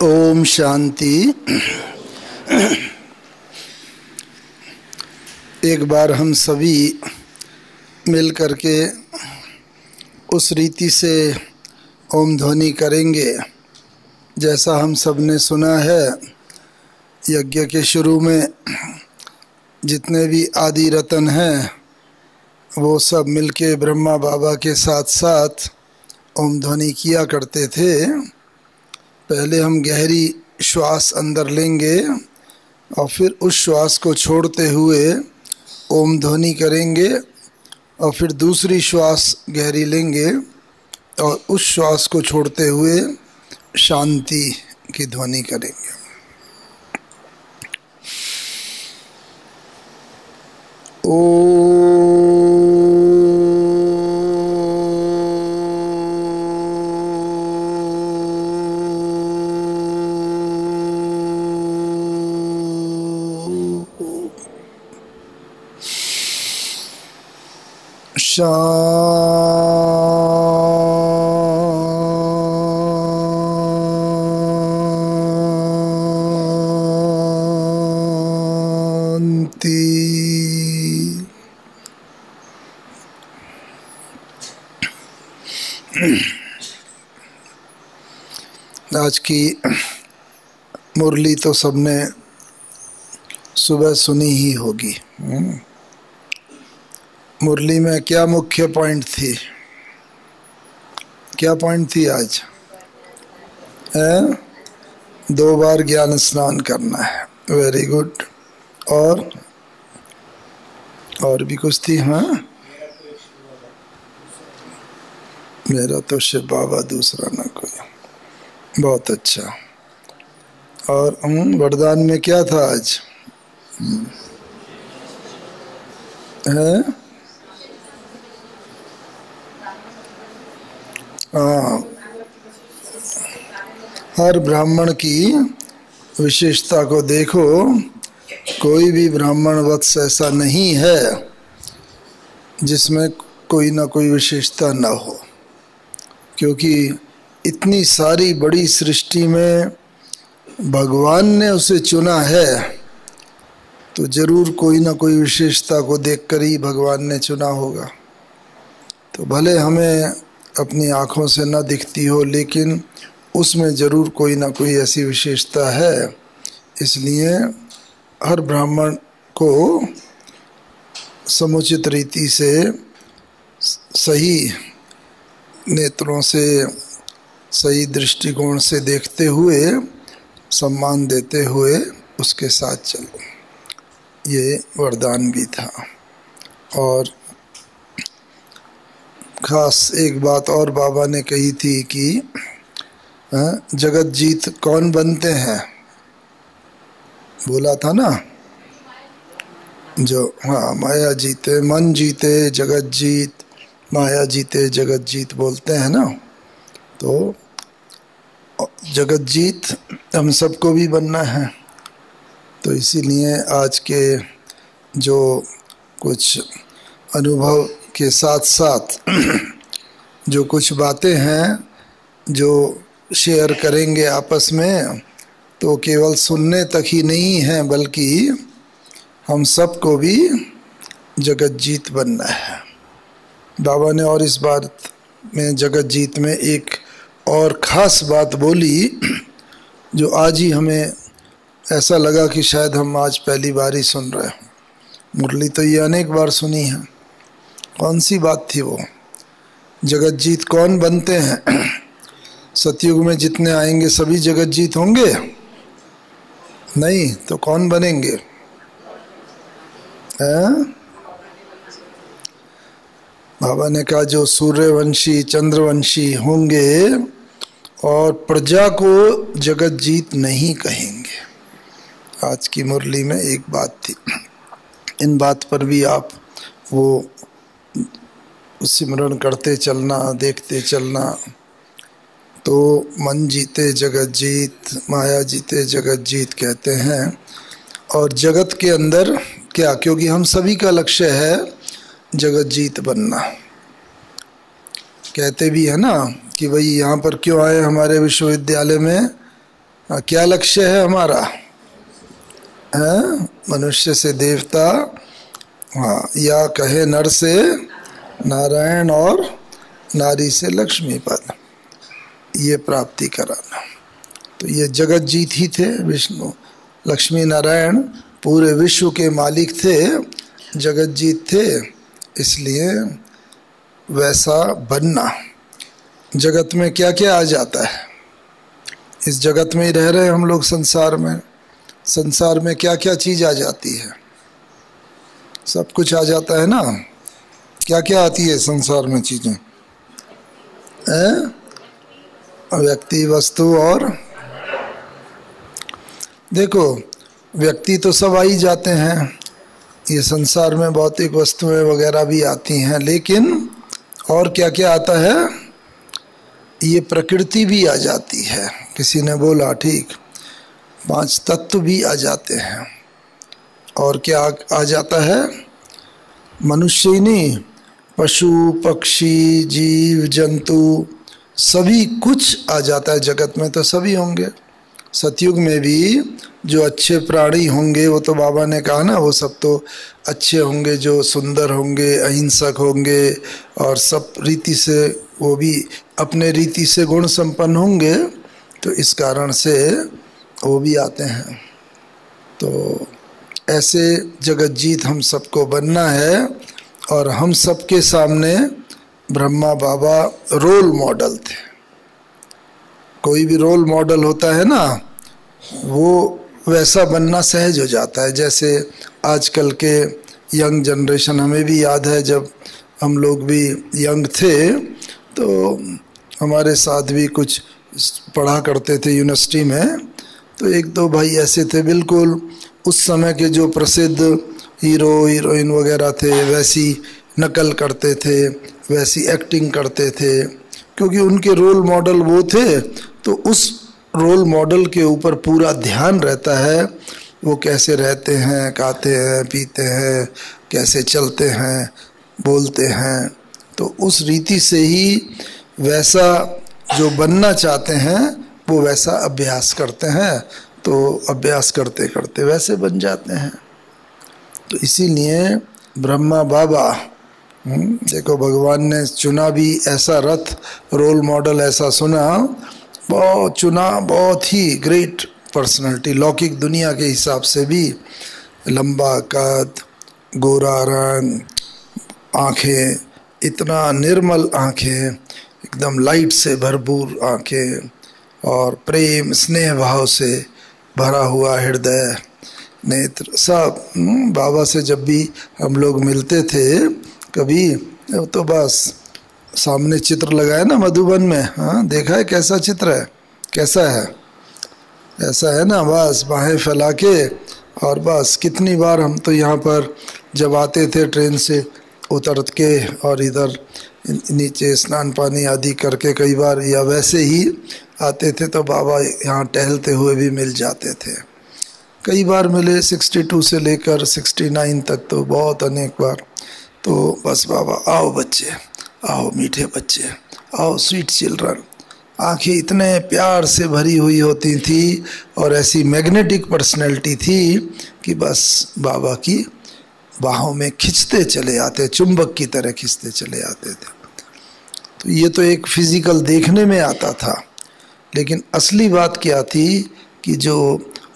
ओम शांति। एक बार हम सभी मिल करके उस रीति से ओम ध्वनि करेंगे जैसा हम सब ने सुना है। यज्ञ के शुरू में जितने भी आदि रतन हैं वो सब मिलके ब्रह्मा बाबा के साथ साथ ओम ध्वनि किया करते थे। पहले हम गहरी श्वास अंदर लेंगे और फिर उस श्वास को छोड़ते हुए ओम ध्वनि करेंगे और फिर दूसरी श्वास गहरी लेंगे और उस श्वास को छोड़ते हुए शांति की ध्वनि करेंगे। आज की मुरली तो सबने सुबह सुनी ही होगी। मुरली में क्या मुख्य पॉइंट थी? क्या पॉइंट थी आज? 2 बार ज्ञान स्नान करना है। Very good. और भी कुछ थी? हाँ, मेरा तो शिव बाबा दूसरा ना कोई। बहुत अच्छा। और वरदान में क्या था आज? है हर ब्राह्मण की विशेषता को देखो। कोई भी ब्राह्मण वत्स ऐसा नहीं है जिसमें कोई ना कोई विशेषता ना हो, क्योंकि इतनी सारी बड़ी सृष्टि में भगवान ने उसे चुना है तो जरूर कोई ना कोई विशेषता को देखकर ही भगवान ने चुना होगा। तो भले हमें अपनी आँखों से न दिखती हो, लेकिन उसमें ज़रूर कोई ना कोई ऐसी विशेषता है। इसलिए हर ब्राह्मण को समुचित रीति से सही नेत्रों से, सही दृष्टिकोण से देखते हुए, सम्मान देते हुए उसके साथ चलो। ये वरदान भी था। और खास एक बात और बाबा ने कही थी कि जगत जीत कौन बनते हैं? बोला था ना, जो माया जीते मन जीते जगत जीत, माया जीते जगत जीत बोलते हैं ना। तो जगत जीत हम सबको भी बनना है। तो इसीलिए आज के जो कुछ अनुभव के साथ साथ जो कुछ बातें हैं जो शेयर करेंगे आपस में, तो केवल सुनने तक ही नहीं है, बल्कि हम सबको भी जगत जीत बनना है। बाबा ने और इस बात में, जगत जीत में, एक और ख़ास बात बोली जो आज ही हमें ऐसा लगा कि शायद हम आज पहली बार ही सुन रहे हैं। मुरली तो ये अनेक बार सुनी है। कौन सी बात थी वो? जगत जीत कौन बनते हैं? सतयुग में जितने आएंगे सभी जगत जीत होंगे? नहीं तो कौन बनेंगे? बाबा ने कहा जो सूर्यवंशी चंद्रवंशी होंगे और प्रजा को जगत जीत नहीं कहेंगे। आज की मुरली में एक बात थी। इन बात पर भी आप वो सिमरण करते चलना, देखते चलना। तो मन जीते जगत जीत, माया जीते जगत जीत कहते हैं। और जगत के अंदर क्या, क्योंकि हम सभी का लक्ष्य है जगत जीत बनना। कहते भी है ना कि भाई यहाँ पर क्यों आए हमारे विश्वविद्यालय में? क्या लक्ष्य है हमारा? मनुष्य से देवता, हाँ, या कहे नर से नारायण और नारी से लक्ष्मीपद, ये प्राप्ति कराना। तो ये जगत जीत ही थे विष्णु। लक्ष्मी नारायण पूरे विश्व के मालिक थे, जगत जीत थे, इसलिए वैसा बनना। जगत में क्या क्या आ जाता है? इस जगत में ही रह रहे हैं हम लोग संसार में। संसार में क्या क्या चीज़ आ जाती है? सब कुछ आ जाता है ना। क्या क्या आती है संसार में चीज़ें? व्यक्ति, वस्तु और देखो, व्यक्ति तो सब आ ही जाते हैं, ये संसार में भौतिक वस्तुएं वगैरह भी आती हैं, लेकिन और क्या क्या आता है? ये प्रकृति भी आ जाती है। किसी ने बोला ठीक, 5 तत्व भी आ जाते हैं। और क्या आ जाता है? मनुष्य ही नहीं, पशु पक्षी जीव जंतु सभी कुछ आ जाता है। जगत में तो सभी होंगे। सतयुग में भी जो अच्छे प्राणी होंगे, वो तो बाबा ने कहा ना, वो सब तो अच्छे होंगे, जो सुंदर होंगे, अहिंसक होंगे और सब रीति से वो भी अपने रीति से गुण संपन्न होंगे। तो इस कारण से वो भी आते हैं। तो ऐसे जगत जीत हम सबको बनना है। और हम सबके सामने ब्रह्मा बाबा रोल मॉडल थे। कोई भी रोल मॉडल होता है ना, वो वैसा बनना सहज हो जाता है। जैसे आजकल के यंग जनरेशन, हमें भी याद है जब हम लोग भी यंग थे तो हमारे साथ भी कुछ पढ़ा करते थे यूनिवर्सिटी में। तो 1-2 भाई ऐसे थे, बिल्कुल उस समय के जो प्रसिद्ध हीरो हीरोइन वगैरह थे वैसी नकल करते थे, वैसी एक्टिंग करते थे, क्योंकि उनके रोल मॉडल वो थे। तो उस रोल मॉडल के ऊपर पूरा ध्यान रहता है, वो कैसे रहते हैं, खाते हैं, पीते हैं, कैसे चलते हैं, बोलते हैं। तो उस रीति से ही वैसा जो बनना चाहते हैं वो वैसा अभ्यास करते हैं। तो अभ्यास करते करते वैसे बन जाते हैं। तो इसीलिए ब्रह्मा बाबा, देखो भगवान ने चुना भी ऐसा रथ, रोल मॉडल ऐसा चुना बहुत ही ग्रेट पर्सनालिटी। लौकिक दुनिया के हिसाब से भी लंबा कद, गोरा रंग, आँखें, इतना निर्मल आँखें, एकदम लाइट से भरपूर आँखें, और प्रेम स्नेह भाव से भरा हुआ हृदय, नेत्र, सब। बाबा से जब भी हम लोग मिलते थे कभी, तो बस सामने चित्र लगाया ना मधुबन में, हाँ देखा है कैसा चित्र है, कैसा है, ऐसा है ना, बस बाहें फैला के। और बस कितनी बार हम तो यहाँ पर जब आते थे ट्रेन से उतर के और इधर नीचे स्नान पानी आदि करके, कई बार या वैसे ही आते थे तो बाबा यहाँ टहलते हुए भी मिल जाते थे। कई बार मिले, 62 से लेकर 69 तक, तो बहुत अनेक बार। तो बस बाबा, आओ बच्चे, आओ मीठे बच्चे, आओ स्वीट चिल्ड्रन। आंखें इतने प्यार से भरी हुई होती थी और ऐसी मैग्नेटिक पर्सनैलिटी थी कि बस बाबा की बाहों में खिंचते चले आते, चुंबक की तरह खिंचते चले आते थे। तो ये तो एक फिजिकल देखने में आता था, लेकिन असली बात क्या थी कि जो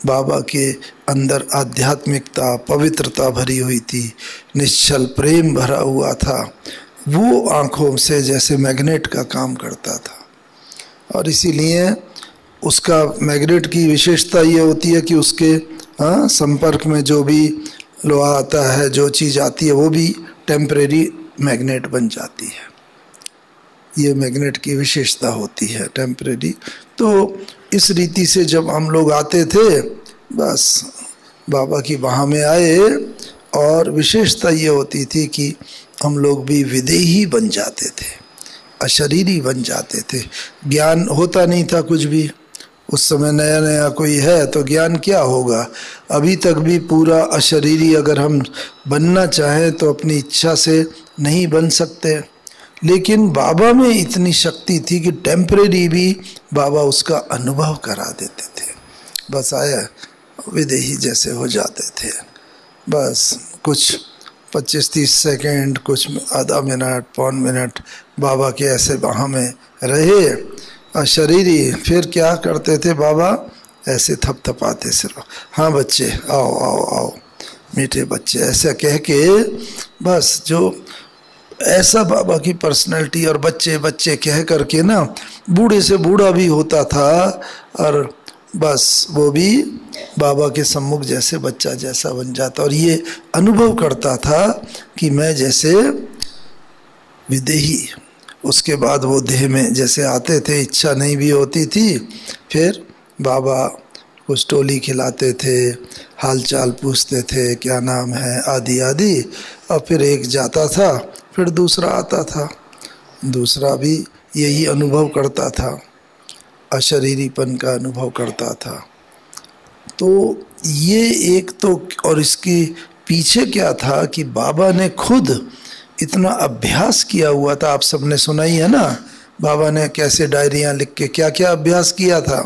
बाबा के अंदर आध्यात्मिकता, पवित्रता भरी हुई थी, निश्चल प्रेम भरा हुआ था, वो आँखों से जैसे मैग्नेट का काम करता था। और इसीलिए उसका मैग्नेट की विशेषता ये होती है कि उसके संपर्क में जो भी लोहा आता है, जो चीज़ आती है, वो भी टेम्परेरी मैग्नेट बन जाती है। ये मैग्नेट की विशेषता होती है, टेम्परेरी। तो इस रीति से जब हम लोग आते थे, बस बाबा की बाह में आए, और विशेषता ये होती थी कि हम लोग भी विदेही बन जाते थे, अशरीरी बन जाते थे। ज्ञान होता नहीं था कुछ भी उस समय, नया नया कोई है तो ज्ञान क्या होगा। अभी तक भी पूरा अशरीरी अगर हम बनना चाहें तो अपनी इच्छा से नहीं बन सकते, लेकिन बाबा में इतनी शक्ति थी कि टेम्परेरी भी बाबा उसका अनुभव करा देते थे। बस आया, विदेही जैसे हो जाते थे। बस कुछ 25-30 सेकंड, कुछ आधा मिनट, पौन मिनट बाबा के ऐसे बाह में रहे और शरीरी फिर क्या करते थे बाबा, ऐसे थपथपाते सिर, हाँ बच्चे आओ आओ आओ, मीठे बच्चे, ऐसा कह के बस जो ऐसा बाबा की पर्सनैलिटी, और बच्चे बच्चे कह करके ना बूढ़े से बूढ़ा भी होता था, और बस वो भी बाबा के सम्मुख जैसे बच्चा जैसा बन जाता, और ये अनुभव करता था कि मैं जैसे विदेही। उसके बाद वो देह में जैसे आते थे, इच्छा नहीं भी होती थी, फिर बाबा कुछ टोली खिलाते थे, हालचाल पूछते थे, क्या नाम है आदि आदि, और फिर एक जाता था, फिर दूसरा आता था, दूसरा भी यही अनुभव करता था, अशरीरीपन का अनुभव करता था। तो ये एक तो, और इसके पीछे क्या था कि बाबा ने खुद इतना अभ्यास किया हुआ था, आप सबने सुना ही है ना, बाबा ने कैसे डायरियां लिख के क्या क्या अभ्यास किया था।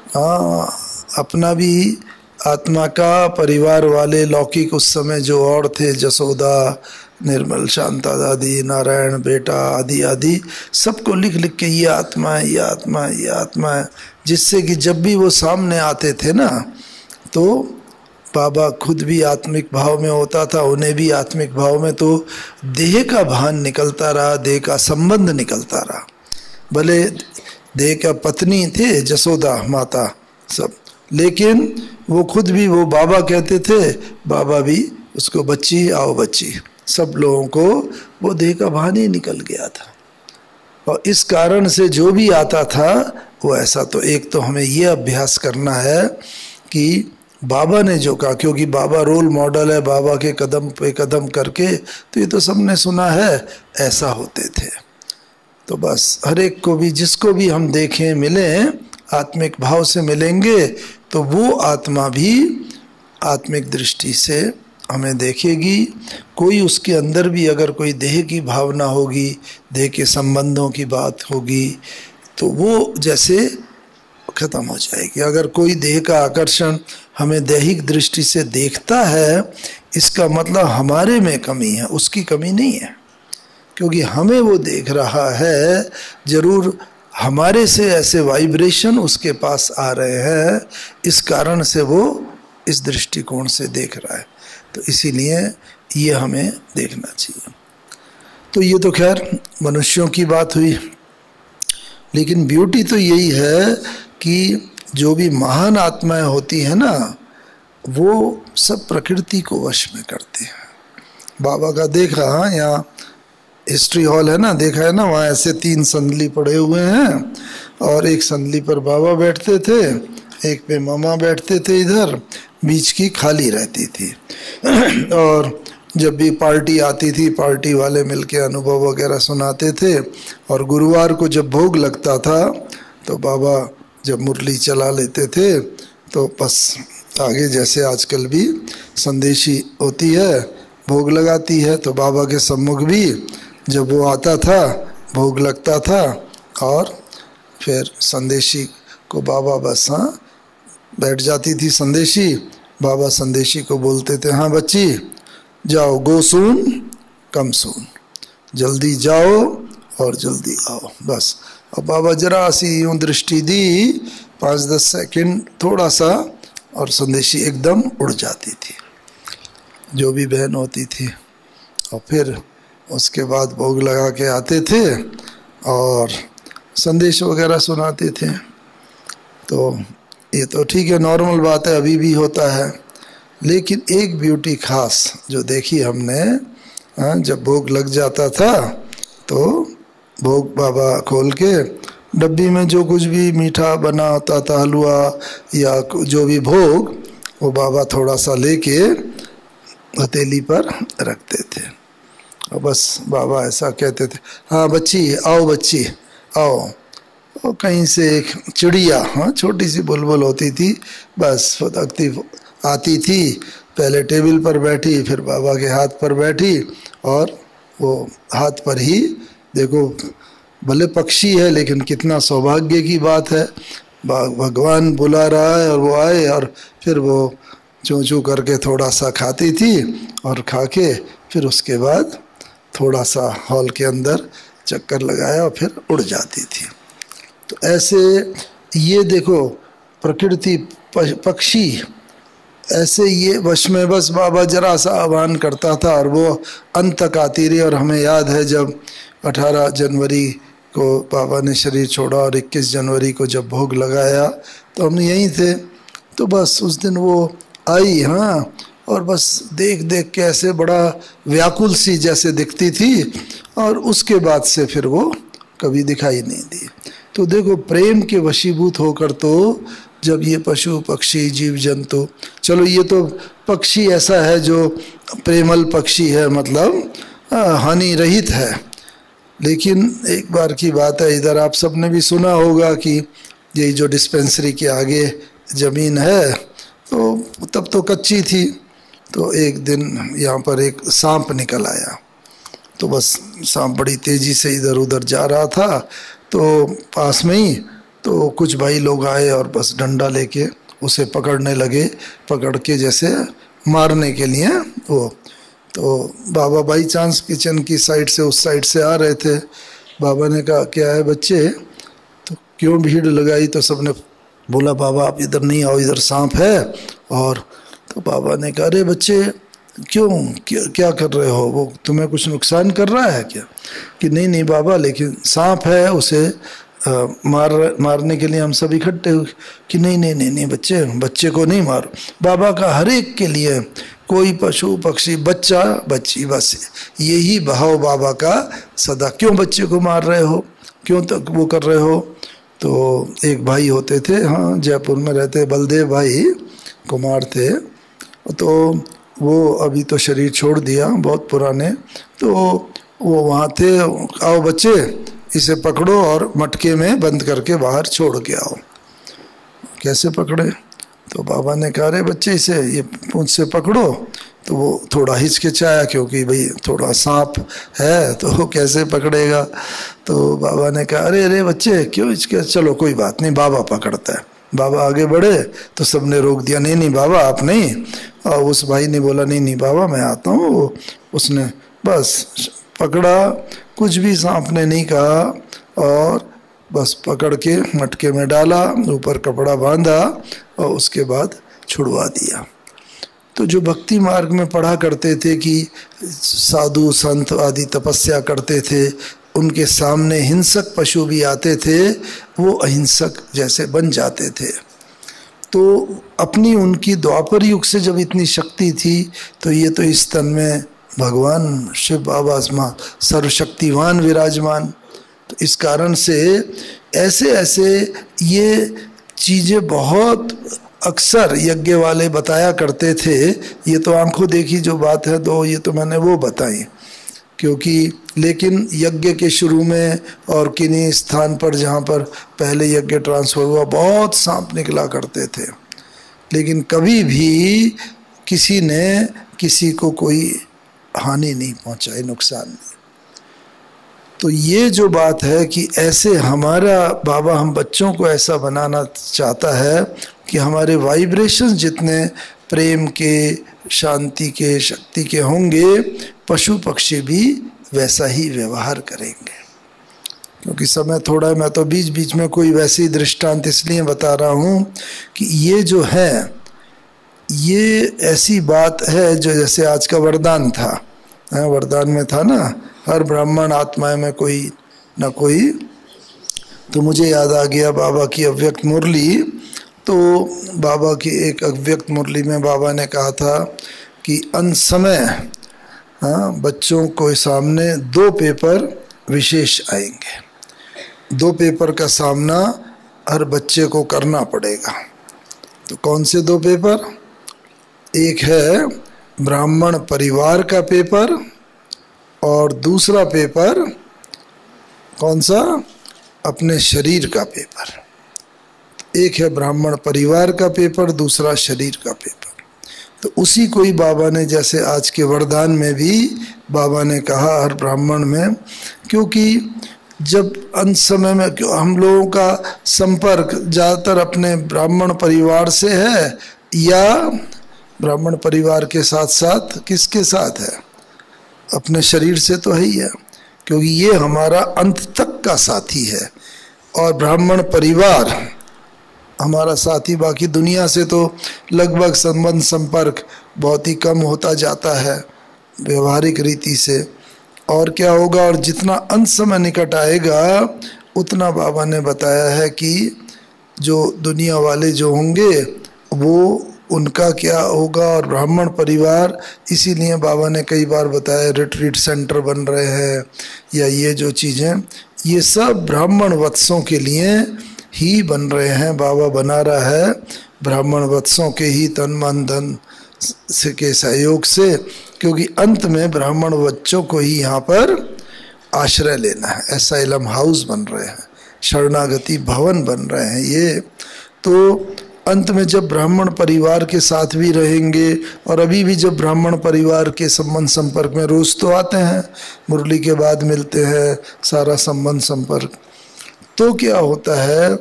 हाँ, अपना भी, आत्मा का, परिवार वाले, लौकिक उस समय जो और थे, जसोदा, निर्मल, शांता दादी, नारायण बेटा आदि आदि, सबको लिख लिख के ये आत्मा है, ये आत्मा है, ये आत्मा है, जिससे कि जब भी वो सामने आते थे ना, तो बाबा खुद भी आत्मिक भाव में होता था, उन्हें भी आत्मिक भाव में, तो देह का भान निकलता रहा, देह का संबंध निकलता रहा। भले देह का पत्नी थे जसोदा माता सब, लेकिन वो खुद भी, वो बाबा कहते थे, बाबा भी उसको बच्ची आओ बच्ची, सब लोगों को वो देह का भान ही निकल गया था। और इस कारण से जो भी आता था वो ऐसा, तो एक तो हमें ये अभ्यास करना है कि बाबा ने जो कहा, क्योंकि बाबा रोल मॉडल है, बाबा के कदम पे कदम करके, तो ये तो सबने सुना है, ऐसा होते थे। तो बस हर एक को भी, जिसको भी हम देखें, मिलें, आत्मिक भाव से मिलेंगे, तो वो आत्मा भी आत्मिक दृष्टि से हमें देखेगी। कोई उसके अंदर भी अगर कोई देह की भावना होगी, देह के संबंधों की बात होगी, तो वो जैसे खत्म हो जाएगी। अगर कोई देह का आकर्षण हमें दैहिक दृष्टि से देखता है, इसका मतलब हमारे में कमी है, उसकी कमी नहीं है, क्योंकि हमें वो देख रहा है, जरूर हमारे से ऐसे वाइब्रेशन उसके पास आ रहे हैं, इस कारण से वो इस दृष्टिकोण से देख रहा है। तो इसीलिए ये हमें देखना चाहिए। तो ये तो खैर मनुष्यों की बात हुई, लेकिन ब्यूटी तो यही है कि जो भी महान आत्माएं होती हैं ना, वो सब प्रकृति को वश में करते हैं। बाबा का देखा, हाँ, यहाँ हिस्ट्री हॉल है ना, देखा है ना, वहाँ ऐसे 3 संदली पड़े हुए हैं, और एक संदली पर बाबा बैठते थे, एक पे मामा बैठते थे, इधर बीच की खाली रहती थी। और जब भी पार्टी आती थी, पार्टी वाले मिलके अनुभव वगैरह सुनाते थे, और गुरुवार को जब भोग लगता था तो बाबा जब मुरली चला लेते थे, तो बस आगे जैसे आजकल भी संदेशी होती है, भोग लगाती है, तो बाबा के सम्मुख भी जब वो आता था, भोग लगता था, और फिर संदेशी को बाबा बस, हाँ, बैठ जाती थी संदेशी, बाबा संदेशी को बोलते थे, हाँ बच्ची जाओ, गो सून कम सून, जल्दी जाओ और जल्दी आओ, बस। और बाबा जरा सी यूँ दृष्टि दी, 5-10 सेकंड थोड़ा सा, और संदेशी एकदम उड़ जाती थी, जो भी बहन होती थी। और फिर उसके बाद भोग लगा के आते थे और संदेश वगैरह सुनाते थे। तो ये तो ठीक है, नॉर्मल बात है, अभी भी होता है। लेकिन एक ब्यूटी खास जो देखी हमने, जब भोग लग जाता था तो भोग बाबा खोल के डब्बी में जो कुछ भी मीठा बना होता था, हलवा या जो भी भोग, वो बाबा थोड़ा सा लेके हथेली पर रखते थे, और बस बाबा ऐसा कहते थे, हाँ बच्ची आओ, बच्ची आओ। और कहीं से एक चिड़िया, हाँ, छोटी सी बुलबुल होती थी, बस फुदकती आती थी, पहले टेबल पर बैठी, फिर बाबा के हाथ पर बैठी, और वो हाथ पर ही, देखो भले पक्षी है लेकिन कितना सौभाग्य की बात है, भगवान बुला रहा है और वो आए, और फिर वो चूँ चूँ करके थोड़ा सा खाती थी और खा के फिर उसके बाद थोड़ा सा हॉल के अंदर चक्कर लगाया और फिर उड़ जाती थी। तो ऐसे ये देखो प्रकृति पक्षी ऐसे ये वश में बस बाबा जरा सा आह्वान करता था और वो अंत तक आती रही। और हमें याद है जब 18 जनवरी को बाबा ने शरीर छोड़ा और 21 जनवरी को जब भोग लगाया तो हम यहीं थे, तो बस उस दिन वो आई, हाँ, और बस देख देख के ऐसे बड़ा व्याकुल सी जैसे दिखती थी, और उसके बाद से फिर वो कभी दिखाई नहीं दी। तो देखो प्रेम के वशीभूत होकर तो जब ये पशु पक्षी जीव जंतु, चलो ये तो पक्षी ऐसा है जो प्रेमल पक्षी है, मतलब हानि रहित है, लेकिन एक बार की बात है, इधर आप सबने भी सुना होगा कि यही जो डिस्पेंसरी के आगे ज़मीन है तो तब तो कच्ची थी, तो एक दिन यहाँ पर एक सांप निकल आया। तो बस सांप बड़ी तेज़ी से इधर उधर जा रहा था, तो पास में ही तो कुछ भाई लोग आए और बस डंडा लेके उसे पकड़ने लगे, पकड़ के जैसे मारने के लिए वो। तो बाबा बाई चांस किचन की साइड से उस साइड से आ रहे थे। बाबा ने कहा क्या है बच्चे, तो क्यों भीड़ लगाई, तो सबने बोला बाबा आप इधर नहीं आओ, इधर सांप है। और तो बाबा ने कहा अरे बच्चे क्यों, क्या कर रहे हो, वो तुम्हें कुछ नुकसान कर रहा है क्या? कि नहीं नहीं बाबा, लेकिन सांप है, उसे मारने के लिए हम सब इकट्ठे हुए। कि नहीं नहीं नहीं नहीं बच्चे, बच्चे को नहीं मारो, बाबा का हर एक के लिए, कोई पशु पक्षी बच्चा बच्ची, बस यही भाव बाबा का सदा। क्यों बच्चे को मार रहे हो, क्यों तक वो कर रहे हो? तो एक भाई होते थे, हाँ जयपुर में रहते, बलदेव भाई कुमार थे, तो वो अभी तो शरीर छोड़ दिया, बहुत पुराने, तो वो वहाँ थे। आओ बच्चे इसे पकड़ो और मटके में बंद करके बाहर छोड़ के आओ। कैसे पकड़े? तो बाबा ने कहा अरे बच्चे इसे ये पूंछ से पकड़ो। तो वो थोड़ा हिचकिचाया क्योंकि भाई थोड़ा सांप है तो वो कैसे पकड़ेगा। तो बाबा ने कहा अरे अरे बच्चे क्यों हिचके, चलो कोई बात नहीं, बाबा पकड़ता है। बाबा आगे बढ़े तो सबने रोक दिया, नहीं नहीं बाबा आप नहीं। और उस भाई ने बोला नहीं नहीं बाबा मैं आता हूँ। उसने बस पकड़ा, कुछ भी सांप ने नहीं कहा, और बस पकड़ के मटके में डाला, ऊपर कपड़ा बांधा और उसके बाद छुड़वा दिया। तो जो भक्ति मार्ग में पढ़ा करते थे कि साधु संत आदि तपस्या करते थे, उनके सामने हिंसक पशु भी आते थे, वो अहिंसक जैसे बन जाते थे। तो अपनी उनकी द्वापर युग से जब इतनी शक्ति थी, तो ये तो इस तन में भगवान शिव बाबा सर्वशक्तिवान विराजमान। तो इस कारण से ऐसे ऐसे ये चीज़ें बहुत अक्सर यज्ञ वाले बताया करते थे। ये तो आंखों देखी जो बात है, तो ये तो मैंने वो बताई, क्योंकि लेकिन यज्ञ के शुरू में और किन्हीं स्थान पर जहाँ पर पहले यज्ञ ट्रांसफर हुआ, बहुत सांप निकला करते थे, लेकिन कभी भी किसी ने किसी को कोई हानि नहीं पहुँचाई, नुकसान नहीं। तो ये जो बात है कि ऐसे हमारा बाबा हम बच्चों को ऐसा बनाना चाहता है कि हमारे वाइब्रेशंस जितने प्रेम के, शांति के, शक्ति के होंगे, पशु पक्षी भी वैसा ही व्यवहार करेंगे। क्योंकि समय थोड़ा है, मैं तो बीच बीच में कोई वैसी दृष्टांत इसलिए बता रहा हूँ कि ये जो है ये ऐसी बात है जो जैसे आज का वरदान था, वरदान में था ना, हर ब्राह्मण आत्मा में कोई ना कोई। तो मुझे याद आ गया बाबा की अव्यक्त मुरली। तो बाबा की एक अव्यक्त मुरली में बाबा ने कहा था कि अंत समय बच्चों को सामने 2 पेपर विशेष आएंगे। 2 पेपर का सामना हर बच्चे को करना पड़ेगा। तो कौन से 2 पेपर? एक है ब्राह्मण परिवार का पेपर, और दूसरा पेपर कौन सा? अपने शरीर का पेपर। एक है ब्राह्मण परिवार का पेपर, दूसरा शरीर का पेपर। तो उसी को ही बाबा ने, जैसे आज के वरदान में भी बाबा ने कहा हर ब्राह्मण में, क्योंकि जब अंत समय में क्यों हम लोगों का संपर्क ज़्यादातर अपने ब्राह्मण परिवार से है, या ब्राह्मण परिवार के साथ साथ किसके साथ है? अपने शरीर से तो है ही है, क्योंकि ये हमारा अंत तक का साथी है। और ब्राह्मण परिवार हमारा साथी, बाकी दुनिया से तो लगभग संबंध संपर्क बहुत ही कम होता जाता है व्यवहारिक रीति से। और क्या होगा, और जितना अंत समय निकट आएगा उतना बाबा ने बताया है कि जो दुनिया वाले जो होंगे वो उनका क्या होगा, और ब्राह्मण परिवार, इसीलिए बाबा ने कई बार बताया रिट्रीट सेंटर बन रहे हैं, या ये जो चीज़ें, ये सब ब्राह्मण वत्सों के लिए ही बन रहे हैं। बाबा बना रहा है ब्राह्मण वत्सों के ही तन मन धन से के सहयोग से, क्योंकि अंत में ब्राह्मण बच्चों को ही यहाँ पर आश्रय लेना है। एसाइलम हाउस बन रहे हैं, शरणागति भवन बन रहे हैं ये। तो अंत में जब ब्राह्मण परिवार के साथ भी रहेंगे, और अभी भी जब ब्राह्मण परिवार के संबंध संपर्क में रोज तो आते हैं, मुरली के बाद मिलते हैं, सारा संबंध संपर्क, तो क्या होता है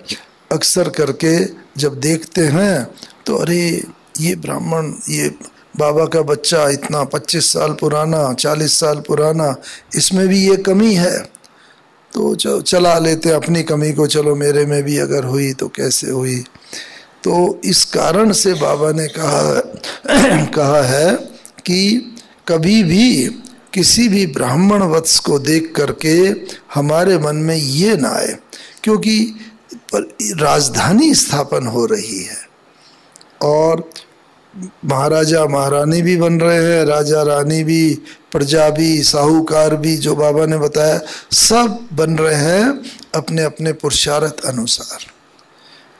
अक्सर करके जब देखते हैं तो अरे ये ब्राह्मण, ये बाबा का बच्चा इतना 25 साल पुराना, 40 साल पुराना, इसमें भी ये कमी है, तो चला लेते अपनी कमी को, चलो मेरे में भी अगर हुई तो कैसे हुई। तो इस कारण से बाबा ने कहा है कि कभी भी किसी भी ब्राह्मण वत्स को देख करके हमारे मन में ये ना आए, क्योंकि राजधानी स्थापन हो रही है और महाराजा महारानी भी बन रहे हैं, राजा रानी भी, प्रजा भी, साहूकार भी, जो बाबा ने बताया सब बन रहे हैं अपने अपने पुरुषार्थ अनुसार।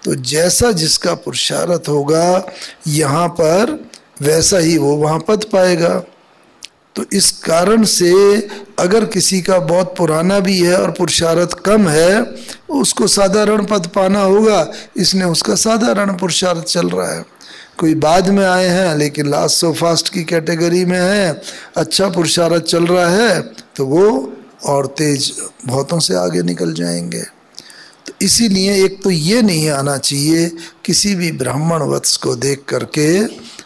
तो जैसा जिसका पुरुषार्थ होगा यहाँ पर, वैसा ही वो वहाँ पद पाएगा। तो इस कारण से अगर किसी का बहुत पुराना भी है और पुरुषार्थ कम है, उसको साधारण पद पाना होगा, इसने उसका साधारण पुरुषार्थ चल रहा है। कोई बाद में आए हैं लेकिन लास्ट सो फास्ट की कैटेगरी में है, अच्छा पुरुषार्थ चल रहा है, तो वो और तेज बहुतों से आगे निकल जाएंगे। तो इसीलिए एक तो ये नहीं आना चाहिए किसी भी ब्राह्मण वत्स को देख करके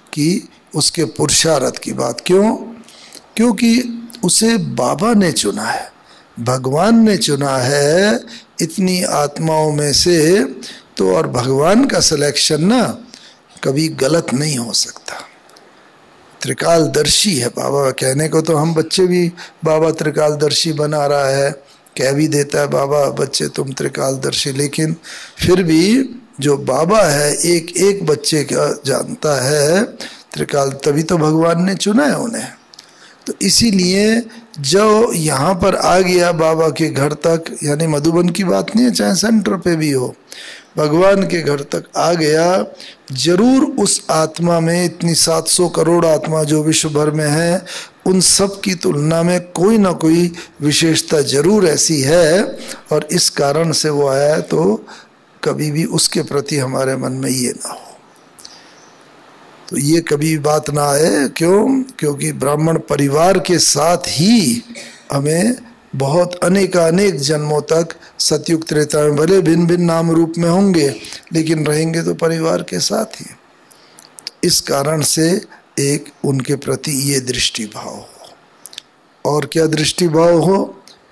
कि उसके पुरुषार्थ की बात। क्यों? क्योंकि उसे बाबा ने चुना है, भगवान ने चुना है इतनी आत्माओं में से, तो और भगवान का सिलेक्शन ना कभी गलत नहीं हो सकता। त्रिकालदर्शी है बाबा, कहने को तो हम बच्चे भी बाबा त्रिकालदर्शी बना रहा है, कह भी देता है बाबा बच्चे तुम त्रिकालदर्शी, लेकिन फिर भी जो बाबा है एक एक बच्चे का जानता है त्रिकाल, तभी तो भगवान ने चुना है उन्हें। तो इसीलिए जो यहाँ पर आ गया बाबा के घर तक, यानी मधुबन की बात नहीं है, चाहे सेंटर पे भी हो, भगवान के घर तक आ गया, जरूर उस आत्मा में, इतनी 700 करोड़ आत्मा जो विश्व भर में है, उन सब की तुलना में कोई ना कोई विशेषता जरूर ऐसी है, और इस कारण से वो आया है। तो कभी भी उसके प्रति हमारे मन में ये ना हो, तो ये कभी बात ना आए। क्यों? क्योंकि ब्राह्मण परिवार के साथ ही हमें बहुत अनेक जन्मों तक सतयुग त्रेता में भले भिन्न भिन्न नाम रूप में होंगे, लेकिन रहेंगे तो परिवार के साथ ही। इस कारण से एक उनके प्रति ये दृष्टि भाव हो। और क्या दृष्टि भाव हो?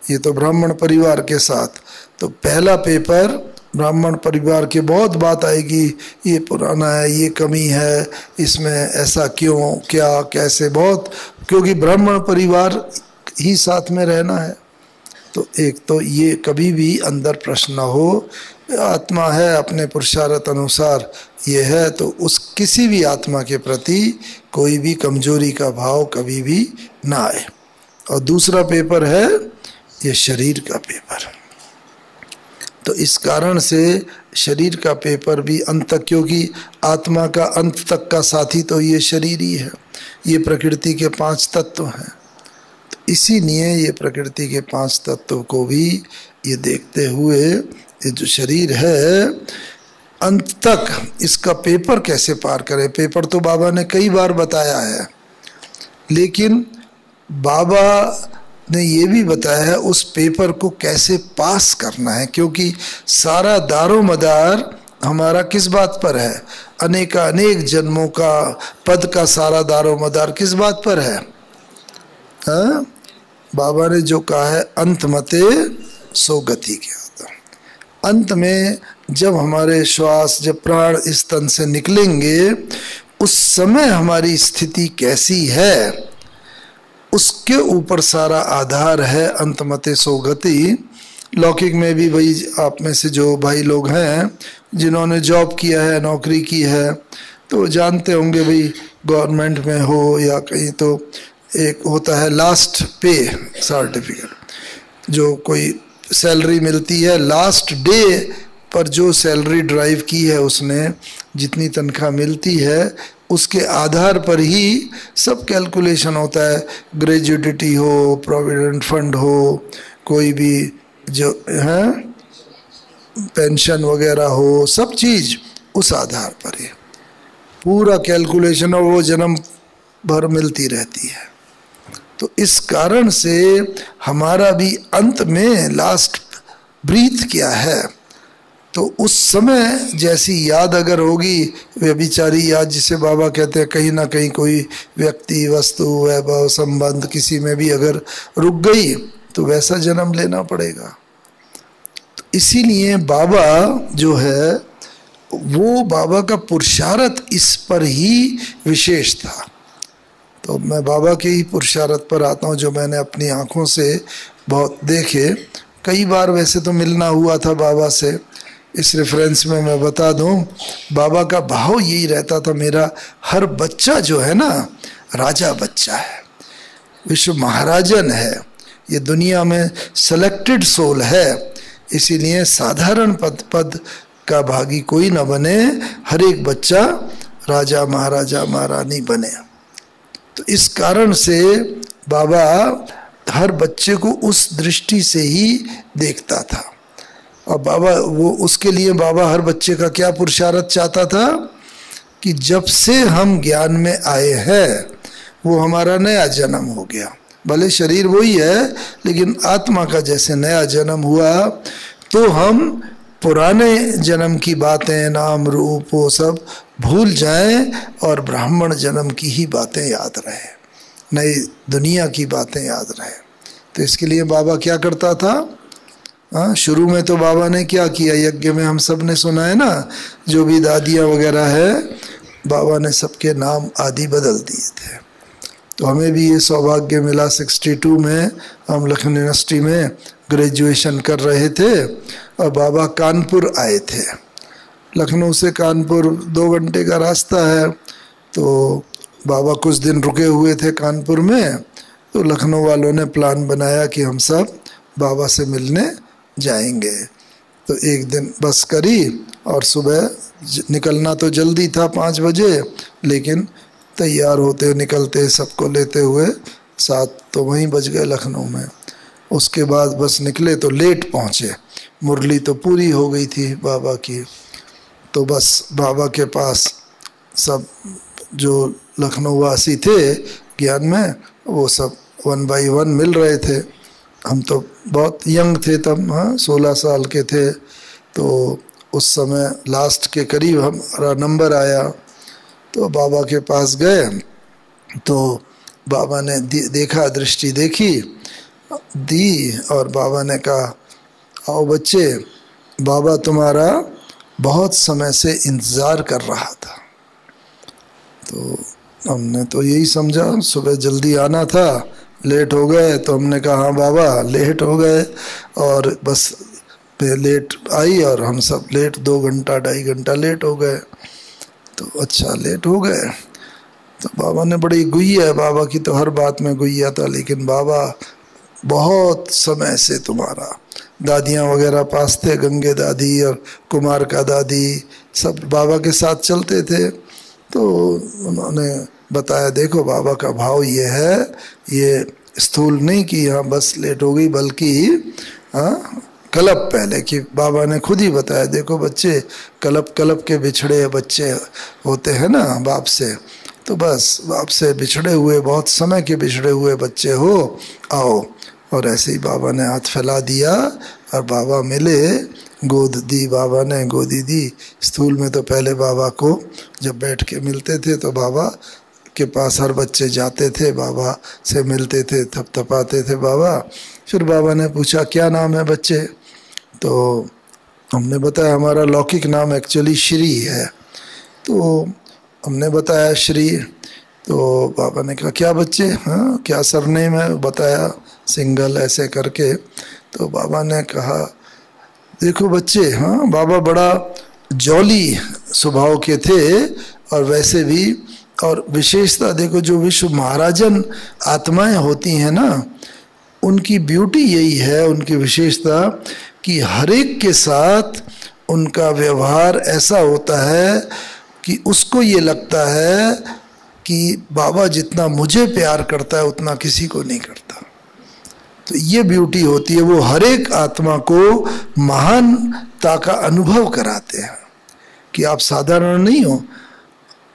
ये तो ब्राह्मण परिवार के साथ। तो पहला पेपर ब्राह्मण परिवार के बहुत बात आएगी, ये पुराना है, ये कमी है, इसमें ऐसा क्यों, क्या, कैसे, बहुत, क्योंकि ब्राह्मण परिवार ही साथ में रहना है। तो एक तो ये कभी भी अंदर प्रश्न न हो, आत्मा है अपने पुरुषार्थ अनुसार ये है, तो उस किसी भी आत्मा के प्रति कोई भी कमजोरी का भाव कभी भी ना आए। और दूसरा पेपर है ये शरीर का पेपर। तो इस कारण से शरीर का पेपर भी अंत तक, क्योंकि आत्मा का अंत तक का साथी तो ये शरीर ही है, ये प्रकृति के 5 तत्व हैं। तो इसीलिए ये प्रकृति के 5 तत्वों को भी ये देखते हुए ये जो शरीर है अंत तक इसका पेपर कैसे पार करें। पेपर तो बाबा ने कई बार बताया है, लेकिन बाबा ने ये भी बताया है उस पेपर को कैसे पास करना है, क्योंकि सारा दारोमदार हमारा किस बात पर है, अनेक जन्मों का पद का सारा दारोमदार किस बात पर है? हाँ, बाबा ने जो कहा है अंत मते सो गति के होता। अंत में जब हमारे श्वास, जब प्राण इस तन से निकलेंगे, उस समय हमारी स्थिति कैसी है उसके ऊपर सारा आधार है। अंत मते सो गति। लौकिक में भी भाई आप में से जो भाई लोग हैं जिन्होंने जॉब किया है, नौकरी की है, तो जानते होंगे भाई गवर्नमेंट में हो या कहीं, तो एक होता है लास्ट पे सर्टिफिकेट, जो कोई सैलरी मिलती है लास्ट डे पर जो सैलरी ड्राइव की है उसने, जितनी तनख्वाह मिलती है उसके आधार पर ही सब कैलकुलेशन होता है। ग्रेजुएटी हो, प्रोविडेंट फंड हो, कोई भी जो है पेंशन वगैरह हो, सब चीज़ उस आधार पर है पूरा कैलकुलेशन, और वो जन्म भर मिलती रहती है। तो इस कारण से हमारा भी अंत में लास्ट ब्रीथ क्या है, तो उस समय जैसी याद अगर होगी, व्यभिचारी याद जिसे बाबा कहते हैं, कहीं ना कहीं कोई व्यक्ति, वस्तु, वैभव, संबंध किसी में भी अगर रुक गई तो वैसा जन्म लेना पड़ेगा। तो इसीलिए बाबा जो है वो, बाबा का पुरुषार्थ इस पर ही विशेष था। तो मैं बाबा के ही पुरुषार्थ पर आता हूँ जो मैंने अपनी आँखों से बहुत देखे। कई बार वैसे तो मिलना हुआ था बाबा से। इस रेफरेंस में मैं बता दूं, बाबा का भाव यही रहता था, मेरा हर बच्चा जो है ना राजा बच्चा है, विश्व महाराजन है, ये दुनिया में सेलेक्टेड सोल है, इसीलिए साधारण पद का भागी कोई न बने, हर एक बच्चा राजा महाराजा महारानी बने। तो इस कारण से बाबा हर बच्चे को उस दृष्टि से ही देखता था। और बाबा वो, उसके लिए बाबा हर बच्चे का क्या पुरुषार्थ चाहता था कि जब से हम ज्ञान में आए हैं वो हमारा नया जन्म हो गया। भले शरीर वही है लेकिन आत्मा का जैसे नया जन्म हुआ, तो हम पुराने जन्म की बातें, नाम रूप, वो सब भूल जाएं और ब्राह्मण जन्म की ही बातें याद रहे, नई दुनिया की बातें याद रहे। तो इसके लिए बाबा क्या करता था? हाँ, शुरू में तो बाबा ने क्या किया, यज्ञ में हम सब ने सुना है ना, जो भी दादियाँ वगैरह है, बाबा ने सबके नाम आदि बदल दिए थे। तो हमें भी ये सौभाग्य मिला, 62 में हम लखनऊ यूनिवर्सिटी में ग्रेजुएशन कर रहे थे और बाबा कानपुर आए थे। लखनऊ से कानपुर 2 घंटे का रास्ता है, तो बाबा कुछ दिन रुके हुए थे कानपुर में। तो लखनऊ वालों ने प्लान बनाया कि हम सब बाबा से मिलने जाएंगे। तो एक दिन बस करी और सुबह निकलना तो जल्दी था 5 बजे, लेकिन तैयार होते निकलते सबको लेते हुए 7 तो वहीं बज गए लखनऊ में। उसके बाद बस निकले तो लेट पहुँचे, मुरली तो पूरी हो गई थी बाबा की। तो बस बाबा के पास सब जो लखनऊ वासी थे ज्ञान में, वो सब 1 बाई 1 मिल रहे थे। हम तो बहुत यंग थे तब, हाँ 16 साल के थे। तो उस समय लास्ट के करीब हमारा नंबर आया, तो बाबा के पास गए। तो बाबा ने देखा, दृष्टि देखी दी और बाबा ने कहा, आओ बच्चे, बाबा तुम्हारा बहुत समय से इंतज़ार कर रहा था। तो हमने तो यही समझा सुबह जल्दी आना था, लेट हो गए। तो हमने कहा हाँ बाबा लेट हो गए, और बस पे लेट आई और हम सब लेट, 2 घंटा 2.5 घंटा लेट हो गए। तो अच्छा लेट हो गए। तो बाबा ने बड़ी गुइया है, बाबा की तो हर बात में गुइया था, लेकिन बाबा बहुत समय से तुम्हारा, दादियाँ वगैरह पास थे, गंगे दादी और कुमार का दादी सब बाबा के साथ चलते थे। तो उन्होंने बताया, देखो बाबा का भाव ये है, ये स्थूल नहीं कि हाँ बस लेट हो गई, बल्कि हाँ कलप पहले कि बाबा ने खुद ही बताया, देखो बच्चे, कलप कलप के बिछड़े बच्चे होते हैं ना बाप से, तो बस बाप से बिछड़े हुए, बहुत समय के बिछड़े हुए बच्चे हो, आओ और ऐसे ही बाबा ने हाथ फैला दिया और बाबा मिले, गोद दी बाबा ने, गोदी दी। स्थूल में तो पहले बाबा को जब बैठ के मिलते थे तो बाबा के पास हर बच्चे जाते थे, बाबा से मिलते थे, थपथपाते थे बाबा। फिर बाबा ने पूछा क्या नाम है बच्चे, तो हमने बताया हमारा लौकिक नाम एक्चुअली श्री है। तो हमने बताया श्री। तो बाबा ने कहा क्या बच्चे, हाँ क्या सरनेम है, बताया सिंगल ऐसे करके। तो बाबा ने कहा देखो बच्चे, हाँ बाबा बड़ा जॉली स्वभाव के थे और वैसे भी, और विशेषता देखो जो विश्व महाराजन आत्माएं होती हैं ना, उनकी ब्यूटी यही है, उनकी विशेषता कि हर एक के साथ उनका व्यवहार ऐसा होता है कि उसको ये लगता है कि बाबा जितना मुझे प्यार करता है उतना किसी को नहीं करता। तो ये ब्यूटी होती है, वो हर एक आत्मा को महानता का अनुभव कराते हैं कि आप साधारण नहीं हो।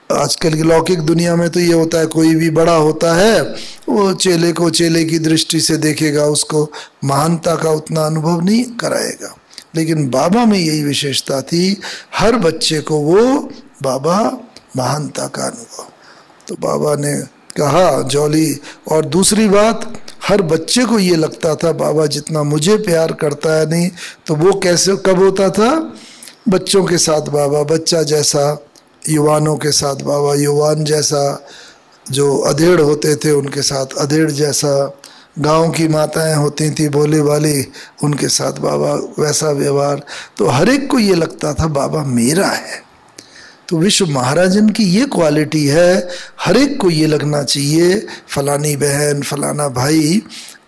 आजकल की लौकिक दुनिया में तो ये होता है कोई भी बड़ा होता है वो चेले को चेले की दृष्टि से देखेगा, उसको महानता का उतना अनुभव नहीं कराएगा। लेकिन बाबा में यही विशेषता थी, हर बच्चे को वो बाबा महानता का अनुभव। तो बाबा ने कहा जॉली। और दूसरी बात, हर बच्चे को ये लगता था बाबा जितना मुझे प्यार करता है, नहीं तो वो कैसे कब होता था, बच्चों के साथ बाबा बच्चा जैसा, युवानों के साथ बाबा युवान जैसा, जो अधेड़ होते थे उनके साथ अधेड़ जैसा, गांव की माताएं होती थी भोले वाली, उनके साथ बाबा वैसा व्यवहार। तो हर एक को ये लगता था बाबा मेरा है। तो विश्व महाराजन की ये क्वालिटी है, हर एक को ये लगना चाहिए फलानी बहन फलाना भाई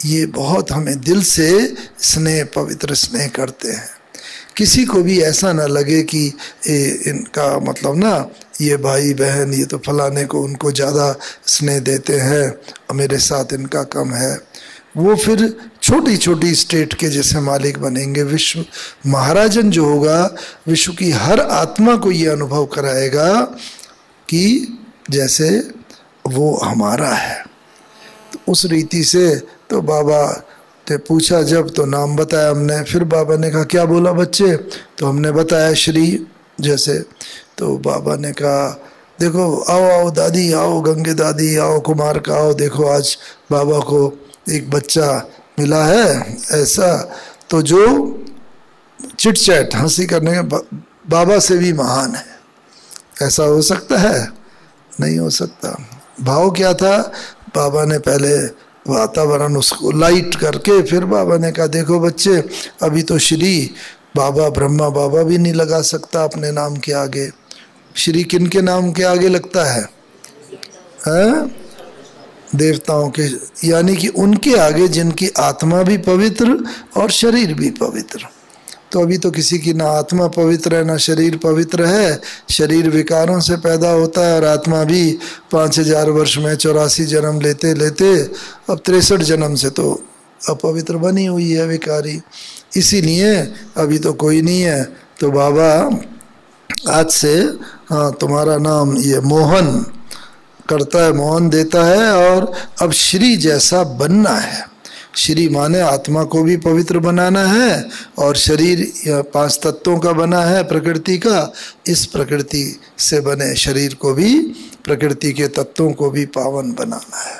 ये बहुत हमें दिल से स्नेह, पवित्र स्नेह करते हैं। किसी को भी ऐसा ना लगे कि इनका मतलब ना ये भाई बहन ये तो फलाने को उनको ज़्यादा स्नेह देते हैं और मेरे साथ इनका कम है। वो फिर छोटी छोटी स्टेट के जैसे मालिक बनेंगे। विश्व महाराजन जो होगा विश्व की हर आत्मा को ये अनुभव कराएगा कि जैसे वो हमारा है। तो उस रीति से तो बाबा ने पूछा जब, तो नाम बताया हमने। फिर बाबा ने कहा क्या बोला बच्चे, तो हमने बताया श्री जैसे। तो बाबा ने कहा देखो आओ आओ दादी आओ, गंगे दादी आओ, कुमार का आओ, देखो आज बाबा को एक बच्चा मिला है ऐसा, तो जो चिट चैट हंसी करने के बाबा से भी महान है। ऐसा हो सकता है? नहीं हो सकता। भाव क्या था, बाबा ने पहले वातावरण उसको लाइट करके फिर बाबा ने कहा देखो बच्चे अभी तो श्री बाबा ब्रह्मा बाबा भी नहीं लगा सकता अपने नाम के आगे। श्री किन के नाम के आगे लगता है? देवताओं के, यानी कि उनके आगे जिनकी आत्मा भी पवित्र और शरीर भी पवित्र। तो अभी तो किसी की ना आत्मा पवित्र है ना शरीर पवित्र है। शरीर विकारों से पैदा होता है और आत्मा भी 5000 वर्ष में 84 जन्म लेते लेते अब 63 जन्म से तो अपवित्र बनी हुई है, विकारी। इसीलिए अभी तो कोई नहीं है। तो बाबा आज से हाँ तुम्हारा नाम ये मोहन करता है, मोहन देता है, और अब श्री जैसा बनना है। श्री माने आत्मा को भी पवित्र बनाना है और शरीर 5 तत्वों का बना है प्रकृति का, इस प्रकृति से बने शरीर को भी, प्रकृति के तत्वों को भी पावन बनाना है।